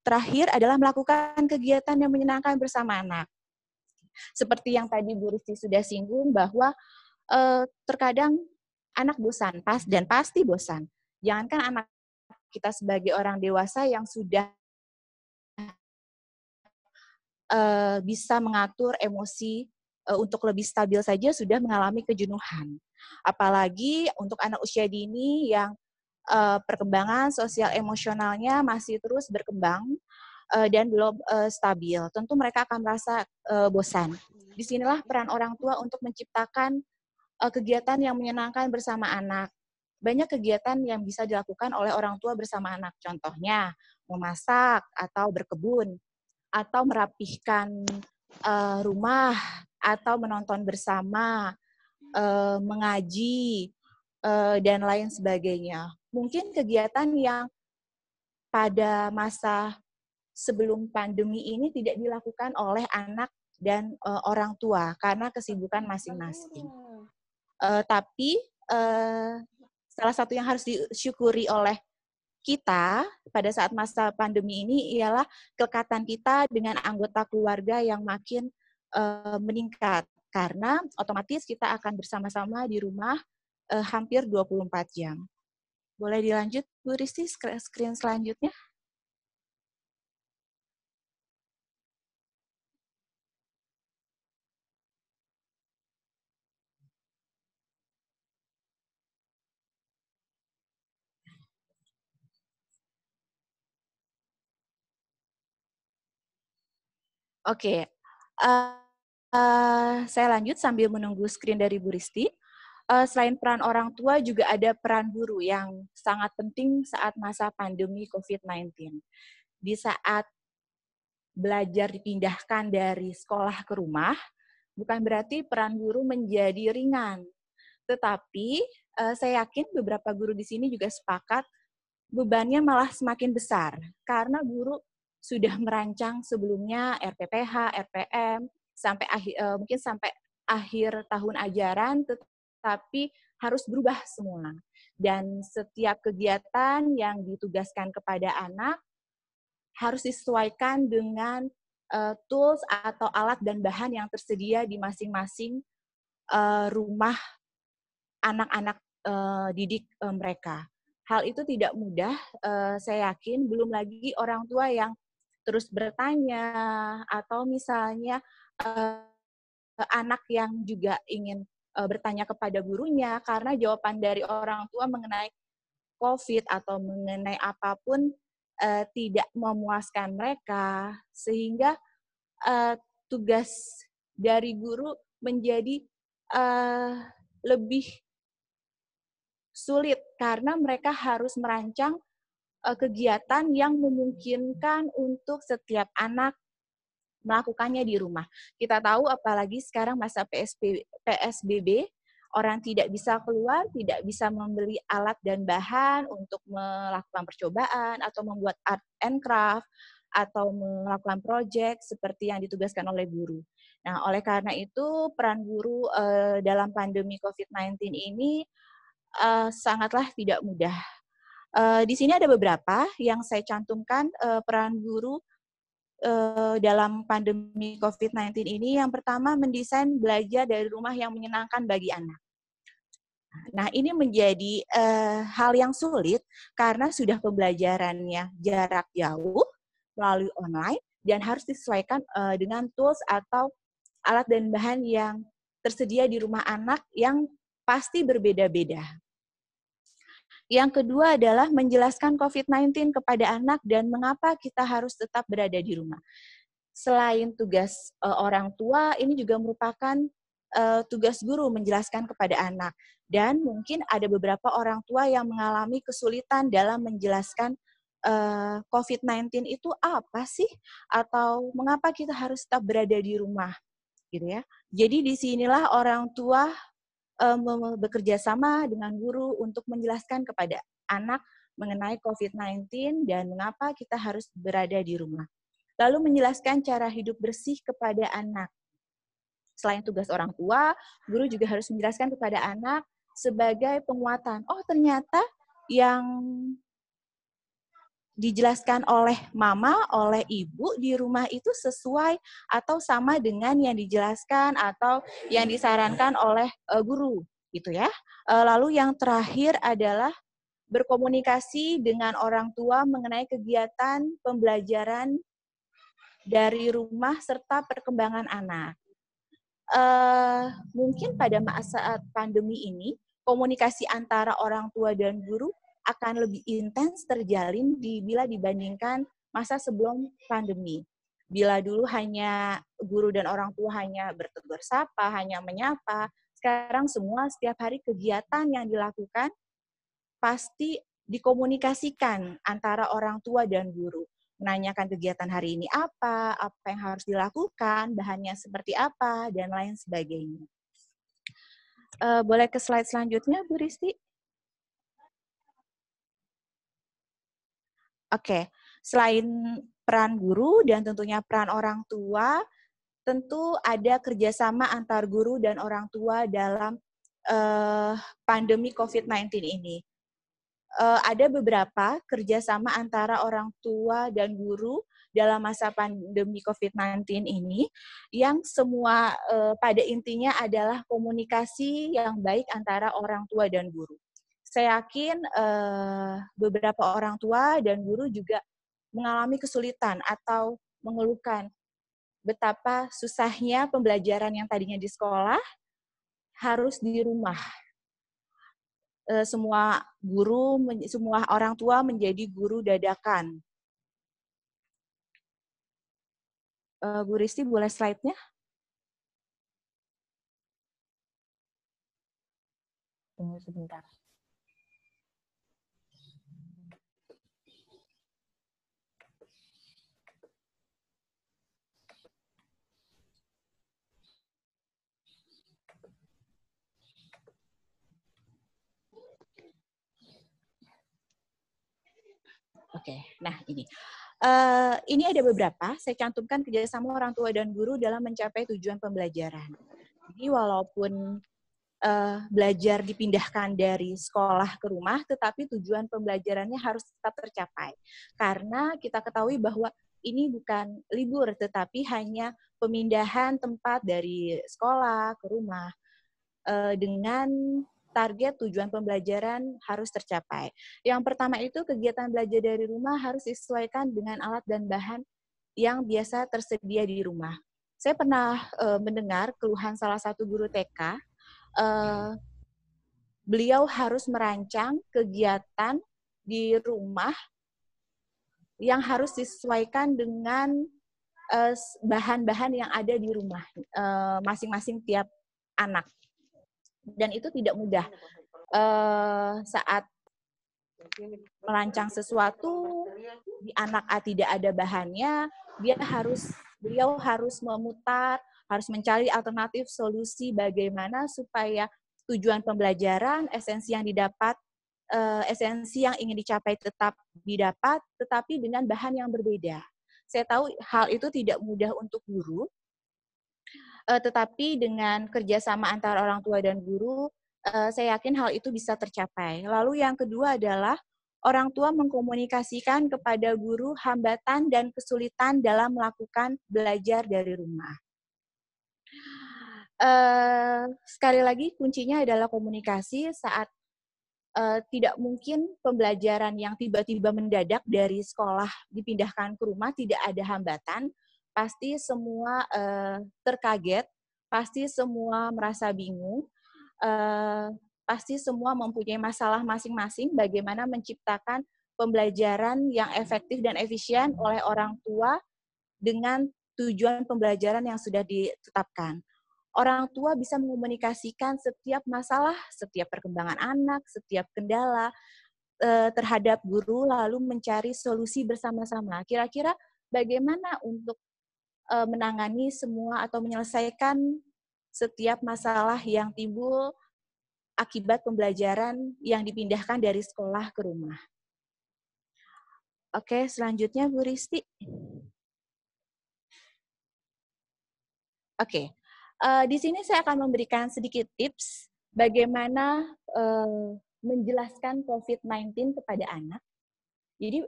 terakhir adalah melakukan kegiatan yang menyenangkan bersama anak. Seperti yang tadi Bu Risti sudah singgung bahwa terkadang anak bosan, pasti bosan. Jangankan anak kita sebagai orang dewasa yang sudah bisa mengatur emosi untuk lebih stabil saja sudah mengalami kejenuhan. Apalagi untuk anak usia dini yang perkembangan sosial emosionalnya masih terus berkembang dan belum stabil. Tentu mereka akan merasa bosan. Disinilah peran orang tua untuk menciptakan kegiatan yang menyenangkan bersama anak. Banyak kegiatan yang bisa dilakukan oleh orang tua bersama anak. Contohnya, memasak atau berkebun, atau merapihkan rumah, atau menonton bersama, mengaji, dan lain sebagainya. Mungkin kegiatan yang pada masa sebelum pandemi ini tidak dilakukan oleh anak dan orang tua karena kesibukan masing-masing. Tapi salah satu yang harus disyukuri oleh kita pada saat masa pandemi ini ialah kedekatan kita dengan anggota keluarga yang makin meningkat karena otomatis kita akan bersama-sama di rumah hampir 24 jam. Boleh dilanjut Bu Risti screen selanjutnya? Oke, saya lanjut sambil menunggu screen dari Bu Risti. Selain peran orang tua, juga ada peran guru yang sangat penting saat masa pandemi COVID-19. Di saat belajar dipindahkan dari sekolah ke rumah, bukan berarti peran guru menjadi ringan. Tetapi saya yakin beberapa guru di sini juga sepakat bebannya malah semakin besar karena guru sudah merancang sebelumnya RPPH, RPM mungkin sampai akhir tahun ajaran, tetapi harus berubah semua. Dan setiap kegiatan yang ditugaskan kepada anak harus disesuaikan dengan tools atau alat dan bahan yang tersedia di masing-masing rumah anak-anak didik mereka. Hal itu tidak mudah, saya yakin, belum lagi orang tua yang terus bertanya, atau misalnya anak yang juga ingin bertanya kepada gurunya, karena jawaban dari orang tua mengenai COVID atau mengenai apapun tidak memuaskan mereka, sehingga tugas dari guru menjadi lebih sulit karena mereka harus merancang kegiatan yang memungkinkan untuk setiap anak melakukannya di rumah. Kita tahu apalagi sekarang masa PSBB, orang tidak bisa keluar, tidak bisa membeli alat dan bahan untuk melakukan percobaan atau membuat art and craft atau melakukan proyek seperti yang ditugaskan oleh guru. Nah, oleh karena itu peran guru dalam pandemi COVID-19 ini sangatlah tidak mudah. Di sini ada beberapa yang saya cantumkan peran guru dalam pandemi COVID-19 ini, yang pertama mendesain belajar dari rumah yang menyenangkan bagi anak. Nah, ini menjadi hal yang sulit karena sudah pembelajarannya jarak jauh melalui online dan harus disesuaikan dengan tools atau alat dan bahan yang tersedia di rumah anak yang pasti berbeda-beda. Yang kedua adalah menjelaskan COVID-19 kepada anak dan mengapa kita harus tetap berada di rumah. Selain tugas orang tua, ini juga merupakan tugas guru menjelaskan kepada anak. Dan mungkin ada beberapa orang tua yang mengalami kesulitan dalam menjelaskan COVID-19 itu apa sih? Atau mengapa kita harus tetap berada di rumah? Gitu ya. Jadi disinilah orang tua bekerja sama dengan guru untuk menjelaskan kepada anak mengenai COVID-19 dan mengapa kita harus berada di rumah. Lalu menjelaskan cara hidup bersih kepada anak. Selain tugas orang tua, guru juga harus menjelaskan kepada anak sebagai penguatan. Oh, ternyata yang dijelaskan oleh mama, oleh ibu di rumah itu sesuai atau sama dengan yang dijelaskan atau yang disarankan oleh guru, gitu ya. Lalu yang terakhir adalah berkomunikasi dengan orang tua mengenai kegiatan pembelajaran dari rumah serta perkembangan anak. Mungkin pada saat pandemi ini, komunikasi antara orang tua dan guru akan lebih intens terjalin bila dibandingkan masa sebelum pandemi. Bila dulu hanya guru dan orang tua hanya bertegur sapa, hanya menyapa, sekarang semua setiap hari kegiatan yang dilakukan pasti dikomunikasikan antara orang tua dan guru. Menanyakan kegiatan hari ini apa yang harus dilakukan, bahannya seperti apa, dan lain sebagainya. Boleh ke slide selanjutnya, Bu Risti? Oke, selain peran guru dan tentunya peran orang tua, tentu ada kerjasama antar guru dan orang tua dalam pandemi COVID-19 ini. Ada beberapa kerjasama antara orang tua dan guru dalam masa pandemi COVID-19 ini, yang semua pada intinya adalah komunikasi yang baik antara orang tua dan guru. Saya yakin beberapa orang tua dan guru juga mengalami kesulitan atau mengeluhkan betapa susahnya pembelajaran yang tadinya di sekolah harus di rumah. Semua orang tua menjadi guru dadakan. Bu Risti, boleh slide-nya? Tunggu sebentar. Oke, nah ini. Ini ada beberapa, saya cantumkan kerjasama orang tua dan guru dalam mencapai tujuan pembelajaran. Jadi walaupun belajar dipindahkan dari sekolah ke rumah, tetapi tujuan pembelajarannya harus tetap tercapai. Karena kita ketahui bahwa ini bukan libur, tetapi hanya pemindahan tempat dari sekolah ke rumah dengan target tujuan pembelajaran harus tercapai. Yang pertama itu kegiatan belajar dari rumah harus disesuaikan dengan alat dan bahan yang biasa tersedia di rumah. Saya pernah mendengar keluhan salah satu guru TK, beliau harus merancang kegiatan di rumah yang harus disesuaikan dengan bahan-bahan yang ada di rumah masing-masing tiap anak. Dan itu tidak mudah. Saat merancang sesuatu, di anak A tidak ada bahannya, beliau harus memutar, harus mencari alternatif solusi bagaimana supaya tujuan pembelajaran, esensi yang didapat, esensi yang ingin dicapai tetap didapat, tetapi dengan bahan yang berbeda. Saya tahu hal itu tidak mudah untuk guru, tetapi dengan kerjasama antara orang tua dan guru, saya yakin hal itu bisa tercapai. Lalu yang kedua adalah orang tua mengkomunikasikan kepada guru hambatan dan kesulitan dalam melakukan belajar dari rumah. Sekali lagi kuncinya adalah komunikasi saat tidak mungkin pembelajaran yang tiba-tiba mendadak dari sekolah dipindahkan ke rumah, tidak ada hambatan, pasti semua terkaget, pasti semua merasa bingung, pasti semua mempunyai masalah masing-masing bagaimana menciptakan pembelajaran yang efektif dan efisien oleh orang tua dengan tujuan pembelajaran yang sudah ditetapkan. Orang tua bisa mengkomunikasikan setiap masalah, setiap perkembangan anak, setiap kendala terhadap guru, lalu mencari solusi bersama-sama. Kira-kira bagaimana untuk menangani semua atau menyelesaikan setiap masalah yang timbul akibat pembelajaran yang dipindahkan dari sekolah ke rumah. Oke, selanjutnya Bu Risti. Oke. Di sini saya akan memberikan sedikit tips bagaimana menjelaskan COVID-19 kepada anak. Jadi,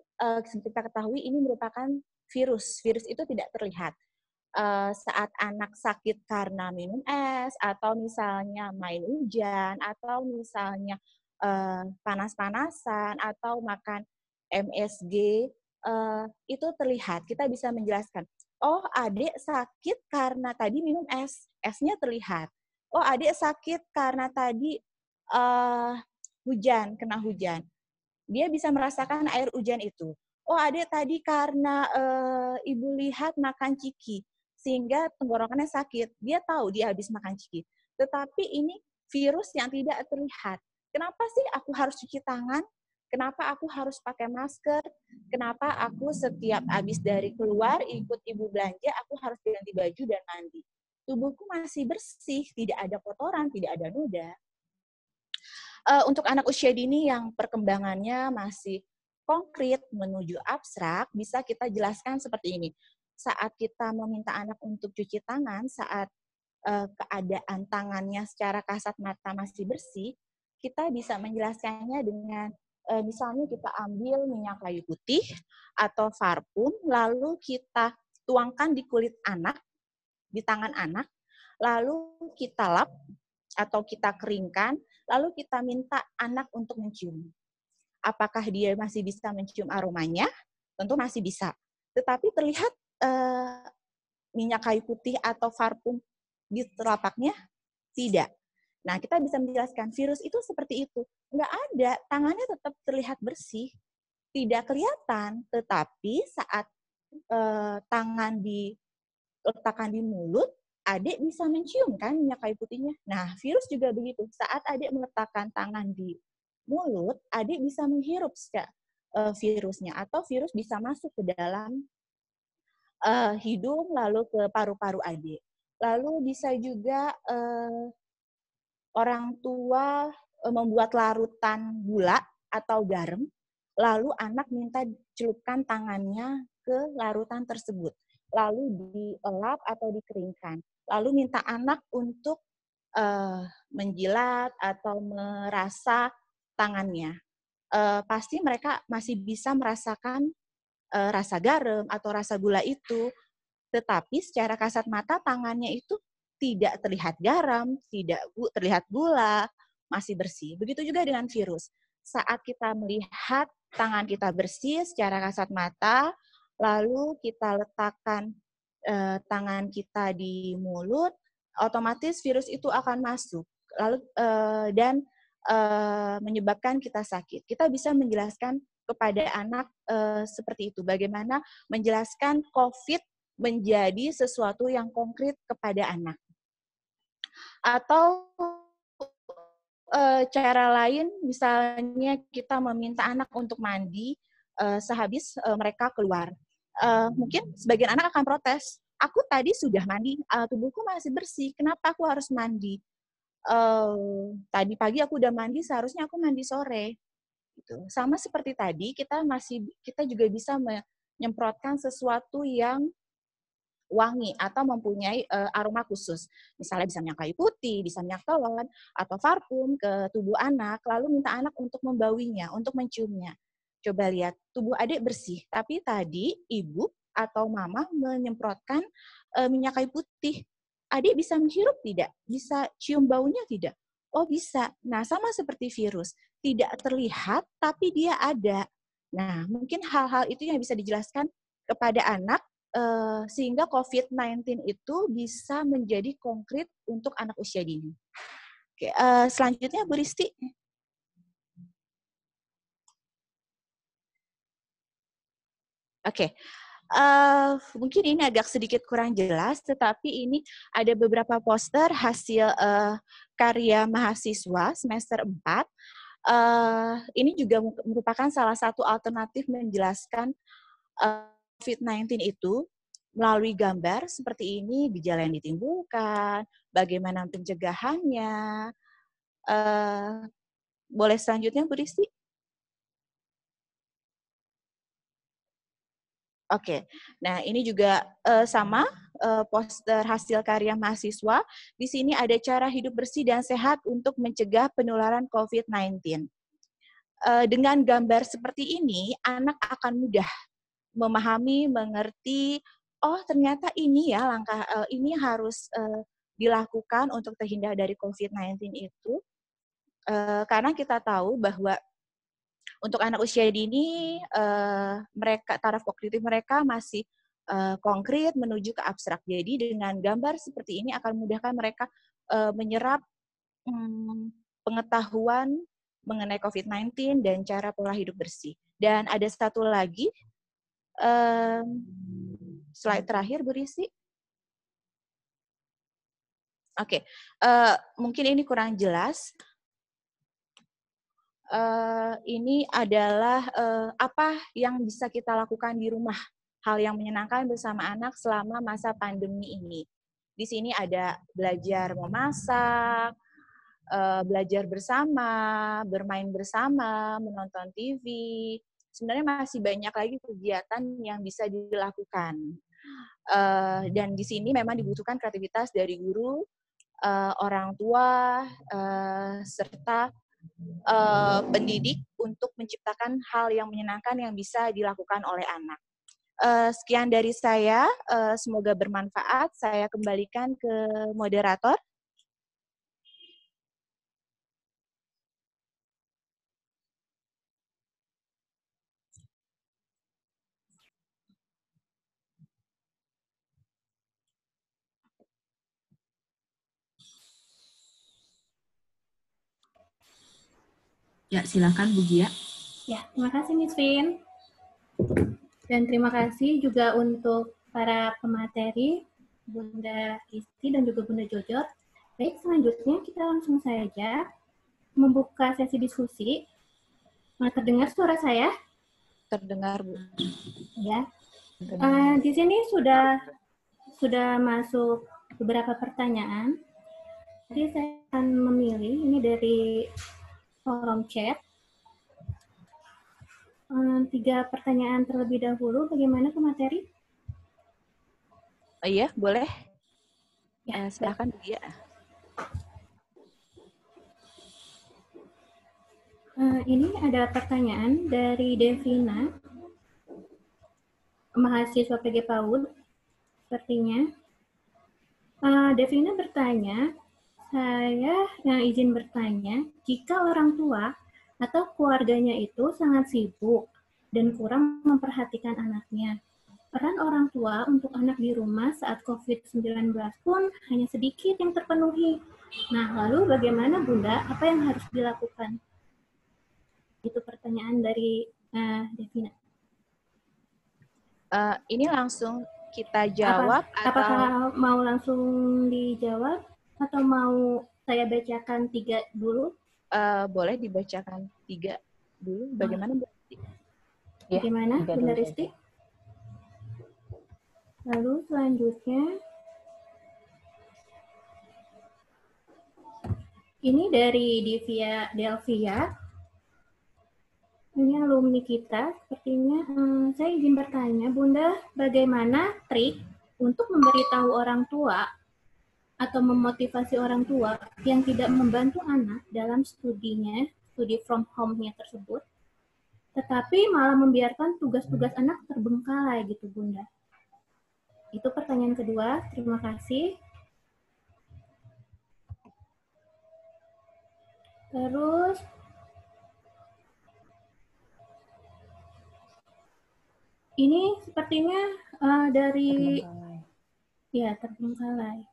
seperti kita ketahui ini merupakan virus. Virus itu tidak terlihat. Saat anak sakit karena minum es, atau misalnya main hujan, atau misalnya panas-panasan, atau makan MSG, itu terlihat. Kita bisa menjelaskan, oh, adik sakit karena tadi minum es, esnya terlihat. Oh, adik sakit karena tadi hujan, kena hujan. Dia bisa merasakan air hujan itu. Oh, adik tadi karena ibu lihat makan ciki, sehingga tenggorokannya sakit. Dia tahu dia habis makan ciki. Tetapi ini virus yang tidak terlihat. Kenapa sih aku harus cuci tangan? Kenapa aku harus pakai masker? Kenapa aku setiap habis dari keluar ikut ibu belanja, aku harus ganti baju dan mandi? Tubuhku masih bersih, tidak ada kotoran, tidak ada noda. Untuk anak usia dini yang perkembangannya masih konkret menuju abstrak, bisa kita jelaskan seperti ini. Saat kita meminta anak untuk cuci tangan, saat keadaan tangannya secara kasat mata masih bersih, kita bisa menjelaskannya dengan misalnya kita ambil minyak kayu putih atau parfum, lalu kita tuangkan di kulit anak, di tangan anak, lalu kita lap atau kita keringkan, lalu kita minta anak untuk mencium. Apakah dia masih bisa mencium aromanya? Tentu masih bisa. Tetapi terlihat minyak kayu putih atau parfum di telapaknya? Tidak. Nah, kita bisa menjelaskan virus itu seperti itu. Nggak ada, tangannya tetap terlihat bersih. Tidak kelihatan, tetapi saat tangan diletakkan di mulut, adik bisa mencium kan minyak kayu putihnya. Nah, virus juga begitu. Saat adik meletakkan tangan di mulut, adik bisa menghirup virusnya, atau virus bisa masuk ke dalam hidung, lalu ke paru-paru adik. Lalu bisa juga orang tua membuat larutan gula atau garam, lalu anak minta celupkan tangannya ke larutan tersebut, lalu dielap atau dikeringkan, lalu minta anak untuk menjilat atau merasa tangannya. Pasti mereka masih bisa merasakan rasa garam atau rasa gula itu, tetapi secara kasat mata tangannya itu tidak terlihat garam, tidak terlihat gula, masih bersih. Begitu juga dengan virus. Saat kita melihat tangan kita bersih secara kasat mata, lalu kita letakkan tangan kita di mulut, otomatis virus itu akan masuk, lalu dan menyebabkan kita sakit. Kita bisa menjelaskan kepada anak seperti itu, bagaimana menjelaskan COVID menjadi sesuatu yang konkret kepada anak. Atau cara lain, misalnya kita meminta anak untuk mandi sehabis mereka keluar. Mungkin sebagian anak akan protes, aku tadi sudah mandi, tubuhku masih bersih, kenapa aku harus mandi? Tadi pagi aku udah mandi, seharusnya aku mandi sore. Gitu. Sama seperti tadi, kita juga bisa menyemprotkan sesuatu yang wangi atau mempunyai aroma khusus. Misalnya bisa minyak kayu putih, bisa minyak telon, atau parfum ke tubuh anak, lalu minta anak untuk membauinya, untuk menciumnya. Coba lihat, tubuh adik bersih, tapi tadi ibu atau mama menyemprotkan minyak kayu putih. Adik bisa menghirup tidak? Bisa cium baunya tidak? Oh bisa. Nah, sama seperti virus. Tidak terlihat, tapi dia ada. Nah, mungkin hal-hal itu yang bisa dijelaskan kepada anak, sehingga COVID-19 itu bisa menjadi konkret untuk anak usia dini. Oke, selanjutnya Bu Risti. Oke, mungkin ini agak sedikit kurang jelas, tetapi ini ada beberapa poster hasil karya mahasiswa semester 4. Ini juga merupakan salah satu alternatif menjelaskan COVID-19 itu melalui gambar seperti ini, gejala yang ditimbulkan, bagaimana pencegahannya. Boleh selanjutnya, Bu Risti? Oke, nah ini juga sama poster hasil karya mahasiswa. Di sini ada cara hidup bersih dan sehat untuk mencegah penularan COVID-19. Dengan gambar seperti ini, anak akan mudah memahami, mengerti, oh ternyata ini ya langkah ini harus dilakukan untuk terhindar dari COVID-19 itu. Karena kita tahu bahwa untuk anak usia dini, mereka taraf kognitif mereka masih konkret menuju ke abstrak. Jadi dengan gambar seperti ini akan memudahkan mereka menyerap pengetahuan mengenai COVID-19 dan cara pola hidup bersih. Dan ada satu lagi, slide terakhir, Bu Risi. Oke, mungkin ini kurang jelas. Ini adalah apa yang bisa kita lakukan di rumah, hal yang menyenangkan bersama anak selama masa pandemi ini. Di sini ada belajar memasak, belajar bersama, bermain bersama, menonton TV. Sebenarnya masih banyak lagi kegiatan yang bisa dilakukan. Dan di sini memang dibutuhkan kreativitas dari guru, orang tua, serta pendidik untuk menciptakan hal yang menyenangkan yang bisa dilakukan oleh anak. Sekian dari saya, semoga bermanfaat. Saya kembalikan ke moderator. Ya, silakan Bu Gia. Ya, terima kasih Miss Vin. Dan terima kasih juga untuk para pemateri, Bunda Isti dan juga Bunda Jojor. Baik, selanjutnya kita langsung saja membuka sesi diskusi. Terdengar suara saya? Terdengar, Bu. Ya. Di sini sudah masuk beberapa pertanyaan. Jadi saya akan memilih ini dari forum chat. 3 pertanyaan terlebih dahulu. Bagaimana pemateri? Iya, boleh. Ya, silakan Bu Gia. Ini ada pertanyaan dari Devina, mahasiswa PG PAUD, sepertinya. Devina bertanya, saya yang izin bertanya, jika orang tua atau keluarganya itu sangat sibuk dan kurang memperhatikan anaknya, peran orang tua untuk anak di rumah saat COVID-19 pun hanya sedikit yang terpenuhi. Nah, lalu bagaimana Bunda? Apa yang harus dilakukan? Itu pertanyaan dari Devina. Ini langsung kita jawab apakah mau langsung dijawab atau mau saya bacakan 3 dulu? Boleh dibacakan 3 dulu. Bagaimana Bu Risti? Bagaimana Bunda Risti? Lalu selanjutnya ini dari Delvia. Ini alumni kita, sepertinya. Saya izin bertanya, Bunda, bagaimana trik untuk memberitahu orang tua atau memotivasi orang tua yang tidak membantu anak dalam studi from home-nya tersebut tetapi malah membiarkan tugas-tugas anak terbengkalai gitu Bunda. Itu pertanyaan kedua. Terima kasih. Terus ini sepertinya dari terbengkalai.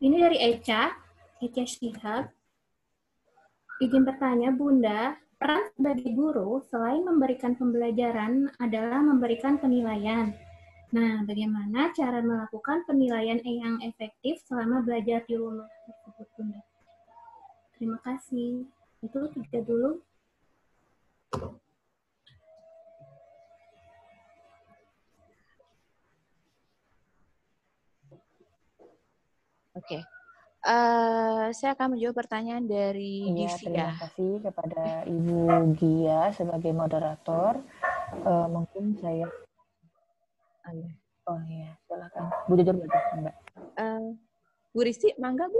Ini dari Eca Shihab. Izin bertanya, Bunda, peran sebagai guru selain memberikan pembelajaran adalah memberikan penilaian. Nah, bagaimana cara melakukan penilaian yang efektif selama belajar di rumah tersebut, Bunda? Terima kasih. Itu 3 dulu. Oke. Saya akan menjawab pertanyaan dari Iya, Divya. terima kasih kepada Ibu Gia sebagai moderator. Mungkin saya... Oh iya, silakan. Bu Jujur, Mbak. Bu Risti, mangga Bu.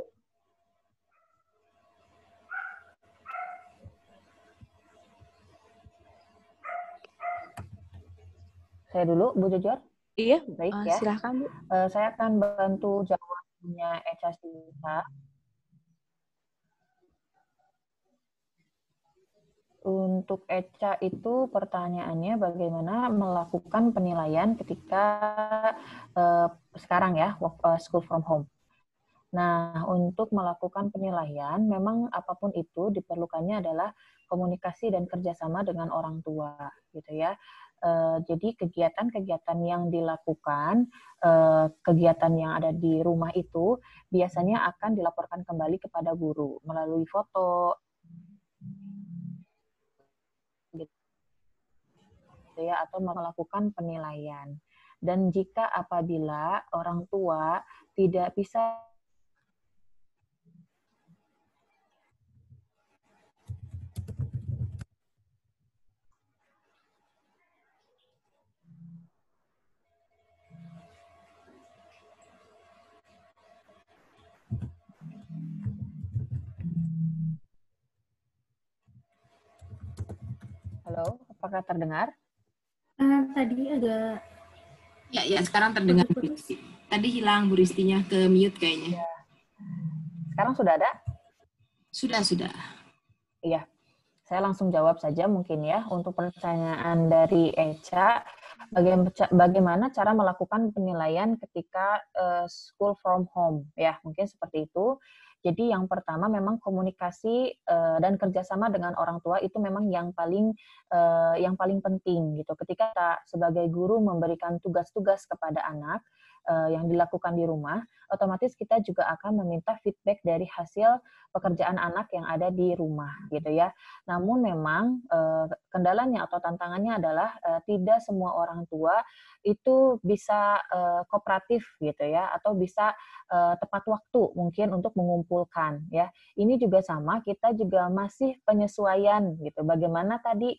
Saya dulu, Bu Jujur. Iya, baik ya. Silahkan Bu. Saya akan bantu jawabnya Eca Shihab. Untuk Eca itu pertanyaannya bagaimana melakukan penilaian ketika sekarang ya, school from home. Nah, untuk melakukan penilaian, memang apapun itu diperlukannya adalah komunikasi dan kerjasama dengan orang tua, gitu ya. Jadi kegiatan-kegiatan yang dilakukan, kegiatan yang ada di rumah itu biasanya akan dilaporkan kembali kepada guru melalui foto, gitu ya, atau melakukan penilaian. Dan jika apabila orang tua tidak bisa Halo, apakah terdengar? Tadi agak... Ya, sekarang terdengar. Tadi hilang Bu Ristinya, ke mute kayaknya. Ya. Sekarang sudah ada? Sudah. Iya. Saya langsung jawab saja mungkin ya. Untuk pertanyaan dari Eca, bagaimana cara melakukan penilaian ketika school from home? Ya, mungkin seperti itu. Jadi yang pertama memang komunikasi dan kerjasama dengan orang tua itu memang yang paling penting gitu. Ketika kita sebagai guru memberikan tugas-tugas kepada anak yang dilakukan di rumah, otomatis kita juga akan meminta feedback dari hasil pekerjaan anak yang ada di rumah gitu ya. Namun memang kendalanya atau tantangannya adalah tidak semua orang tua itu bisa kooperatif gitu ya, atau bisa tepat waktu mungkin untuk mengumpulkan ya. Ini juga sama, kita juga masih penyesuaian gitu. Bagaimana tadi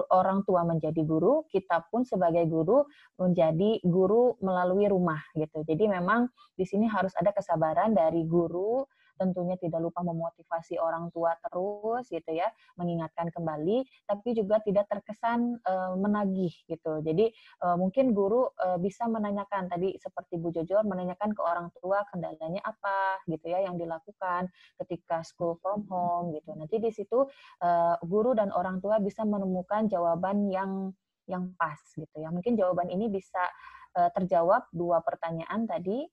orang tua menjadi guru, kita pun sebagai guru menjadi guru melalui rumah gitu. Jadi memang di sini harus ada kesabaran dari guru, tentunya tidak lupa memotivasi orang tua terus gitu ya, mengingatkan kembali, tapi juga tidak terkesan menagih gitu. Jadi mungkin guru bisa menanyakan tadi seperti Bu Jojor, menanyakan ke orang tua kendalanya apa gitu ya yang dilakukan ketika school from home gitu. Nanti di situ guru dan orang tua bisa menemukan jawaban yang pas gitu ya. Mungkin jawaban ini bisa terjawab 2 pertanyaan tadi.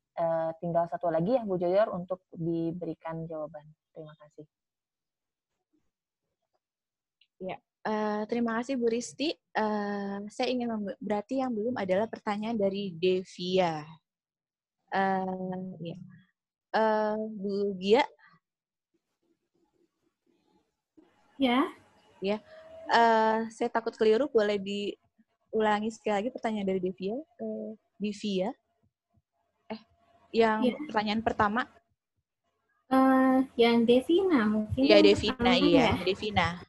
Tinggal 1 lagi ya Bu Jojor untuk diberikan jawaban. Terima kasih. Ya, terima kasih Bu Risti. Saya ingin berarti yang belum adalah pertanyaan dari Devia. Ya. Bu Gia. Ya. Ya. Saya takut keliru, boleh diulangi sekali lagi pertanyaan dari Devia. Devia. Yang pertanyaan pertama. Yang Devina mungkin. Iya, Devina, iya.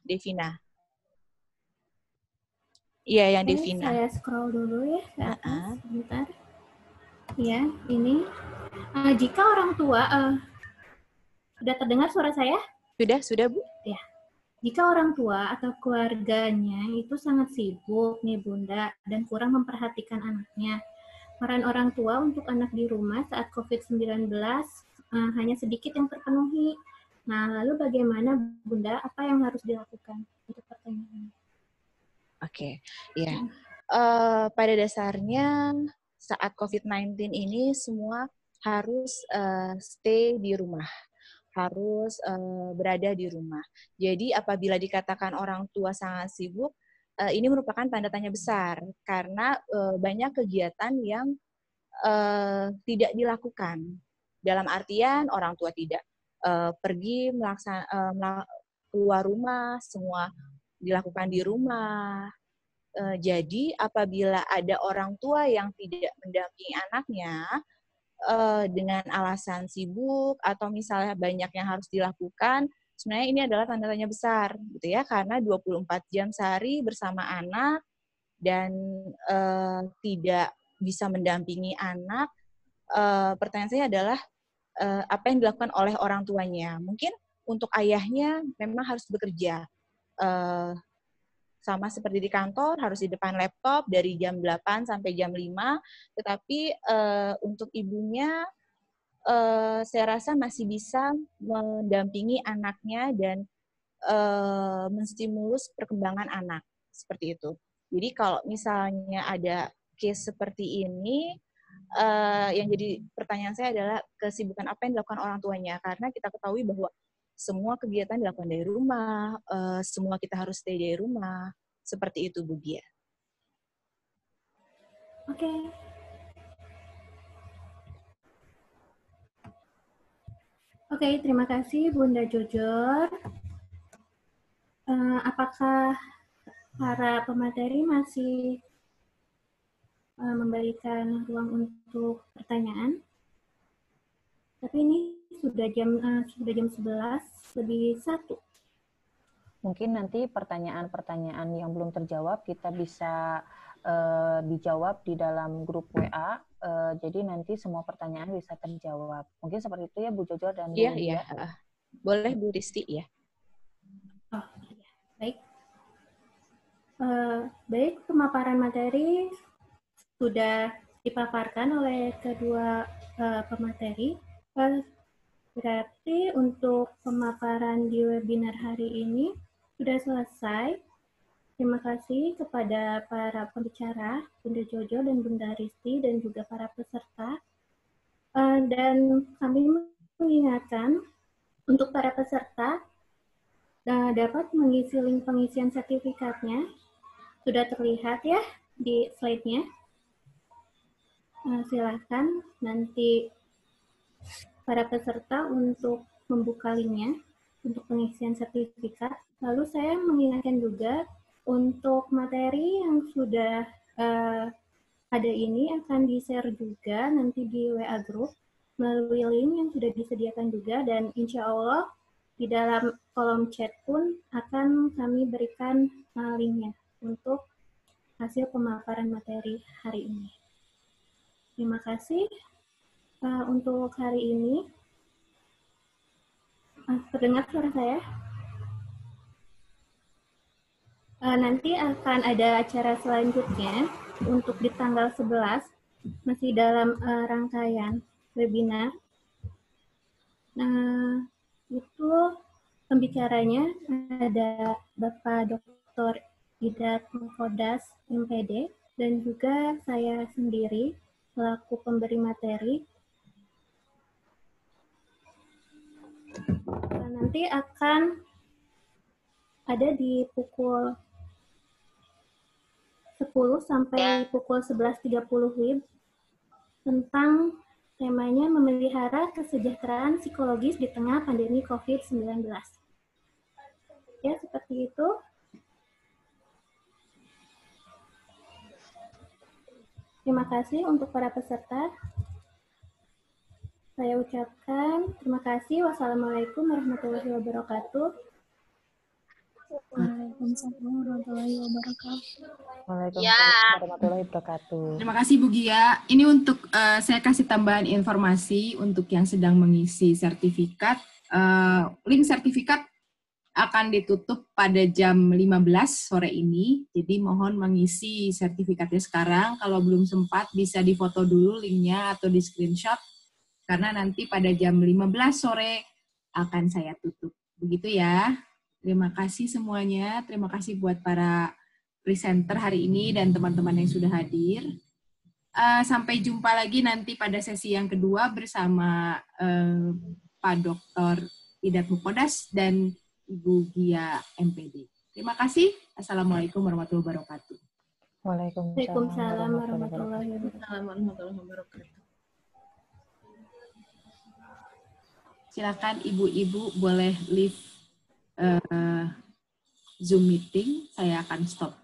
Devina. Iya, yang Devina. Saya scroll dulu ya ke atas, sebentar. Ya, ini. Jika orang tua, Sudah terdengar suara saya? Sudah Bu? Ya. Jika orang tua atau keluarganya itu sangat sibuk nih Bunda dan kurang memperhatikan anaknya, peran orang tua untuk anak di rumah saat COVID-19 hanya sedikit yang terpenuhi. Nah, lalu bagaimana Bunda? Apa yang harus dilakukan? Itu pertanyaannya. Oke, ya. Pada dasarnya saat COVID-19 ini semua harus stay di rumah, harus berada di rumah. Jadi apabila dikatakan orang tua sangat sibuk, ini merupakan tanda tanya besar karena banyak kegiatan yang tidak dilakukan. Dalam artian orang tua tidak pergi keluar rumah, semua dilakukan di rumah. Jadi apabila ada orang tua yang tidak mendampingi anaknya dengan alasan sibuk atau misalnya banyak yang harus dilakukan, sebenarnya ini adalah tanda tanya besar gitu ya, karena 24 jam sehari bersama anak dan tidak bisa mendampingi anak. Pertanyaan saya adalah apa yang dilakukan oleh orang tuanya. Mungkin untuk ayahnya memang harus bekerja. Sama seperti di kantor, harus di depan laptop dari jam 8 sampai jam 5, tetapi untuk ibunya, saya rasa masih bisa mendampingi anaknya dan menstimulus perkembangan anak, seperti itu. Jadi kalau misalnya ada case seperti ini, yang jadi pertanyaan saya adalah kesibukan apa yang dilakukan orang tuanya, karena kita ketahui bahwa semua kegiatan dilakukan dari rumah, semua kita harus stay dari rumah, seperti itu Bu Gia. Oke. Oke, terima kasih Bunda Jojor. Apakah para pemateri masih memberikan ruang untuk pertanyaan? Tapi ini sudah jam 11 lebih 1. Mungkin nanti pertanyaan-pertanyaan yang belum terjawab kita bisa dijawab di dalam grup WA. Jadi nanti semua pertanyaan bisa terjawab. Mungkin seperti itu ya Bu Jojor dan Bu Dia. Iya. Boleh Bu Risti ya. Oh, iya. Baik. Baik, pemaparan materi sudah dipaparkan oleh kedua pemateri. Berarti untuk pemaparan di webinar hari ini sudah selesai. Terima kasih kepada para pembicara, Bunda Jojo dan Bunda Risti, dan juga para peserta. Dan kami mengingatkan untuk para peserta dapat mengisi link pengisian sertifikatnya. Sudah terlihat ya di slide-nya. Silakan nanti para peserta untuk membuka linknya untuk pengisian sertifikat. Lalu saya mengingatkan juga untuk materi yang sudah ada ini akan di-share juga nanti di WA Group melalui link yang sudah disediakan juga, dan insya Allah di dalam kolom chat pun akan kami berikan linknya untuk hasil pemaparan materi hari ini. Terima kasih untuk hari ini. Terdengar suara saya? Nanti akan ada acara selanjutnya untuk di tanggal 11, masih dalam rangkaian webinar. Nah, itu pembicaranya ada Bapak Dr. Idat Mukhodas, MPD, dan juga saya sendiri selaku pemberi materi. Nanti akan ada di pukul 10 sampai pukul 11.30 WIB tentang temanya memelihara kesejahteraan psikologis di tengah pandemi COVID-19. Ya, seperti itu. Terima kasih untuk para peserta. Saya ucapkan terima kasih. Wassalamualaikum warahmatullahi wabarakatuh. Waalaikumsalam warahmatullahi wabarakatuh. Waalaikumsalam warahmatullahi wabarakatuh. Terima kasih Bu Gia. Ini untuk saya kasih tambahan informasi untuk yang sedang mengisi sertifikat. link sertifikat akan ditutup pada jam 15 sore ini. Jadi mohon mengisi sertifikatnya sekarang. Kalau belum sempat bisa difoto dulu linknya atau di screenshot. Karena nanti pada jam 15 sore akan saya tutup. Begitu ya. Terima kasih semuanya. Terima kasih buat para presenter hari ini dan teman-teman yang sudah hadir. Sampai jumpa lagi nanti pada sesi yang kedua bersama Pak Dr. Idat Mukodas dan Ibu Gia MPD. Terima kasih. Assalamualaikum warahmatullahi wabarakatuh. Waalaikumsalam warahmatullahi wabarakatuh. Silakan ibu-ibu boleh leave Zoom meeting. Saya akan stop.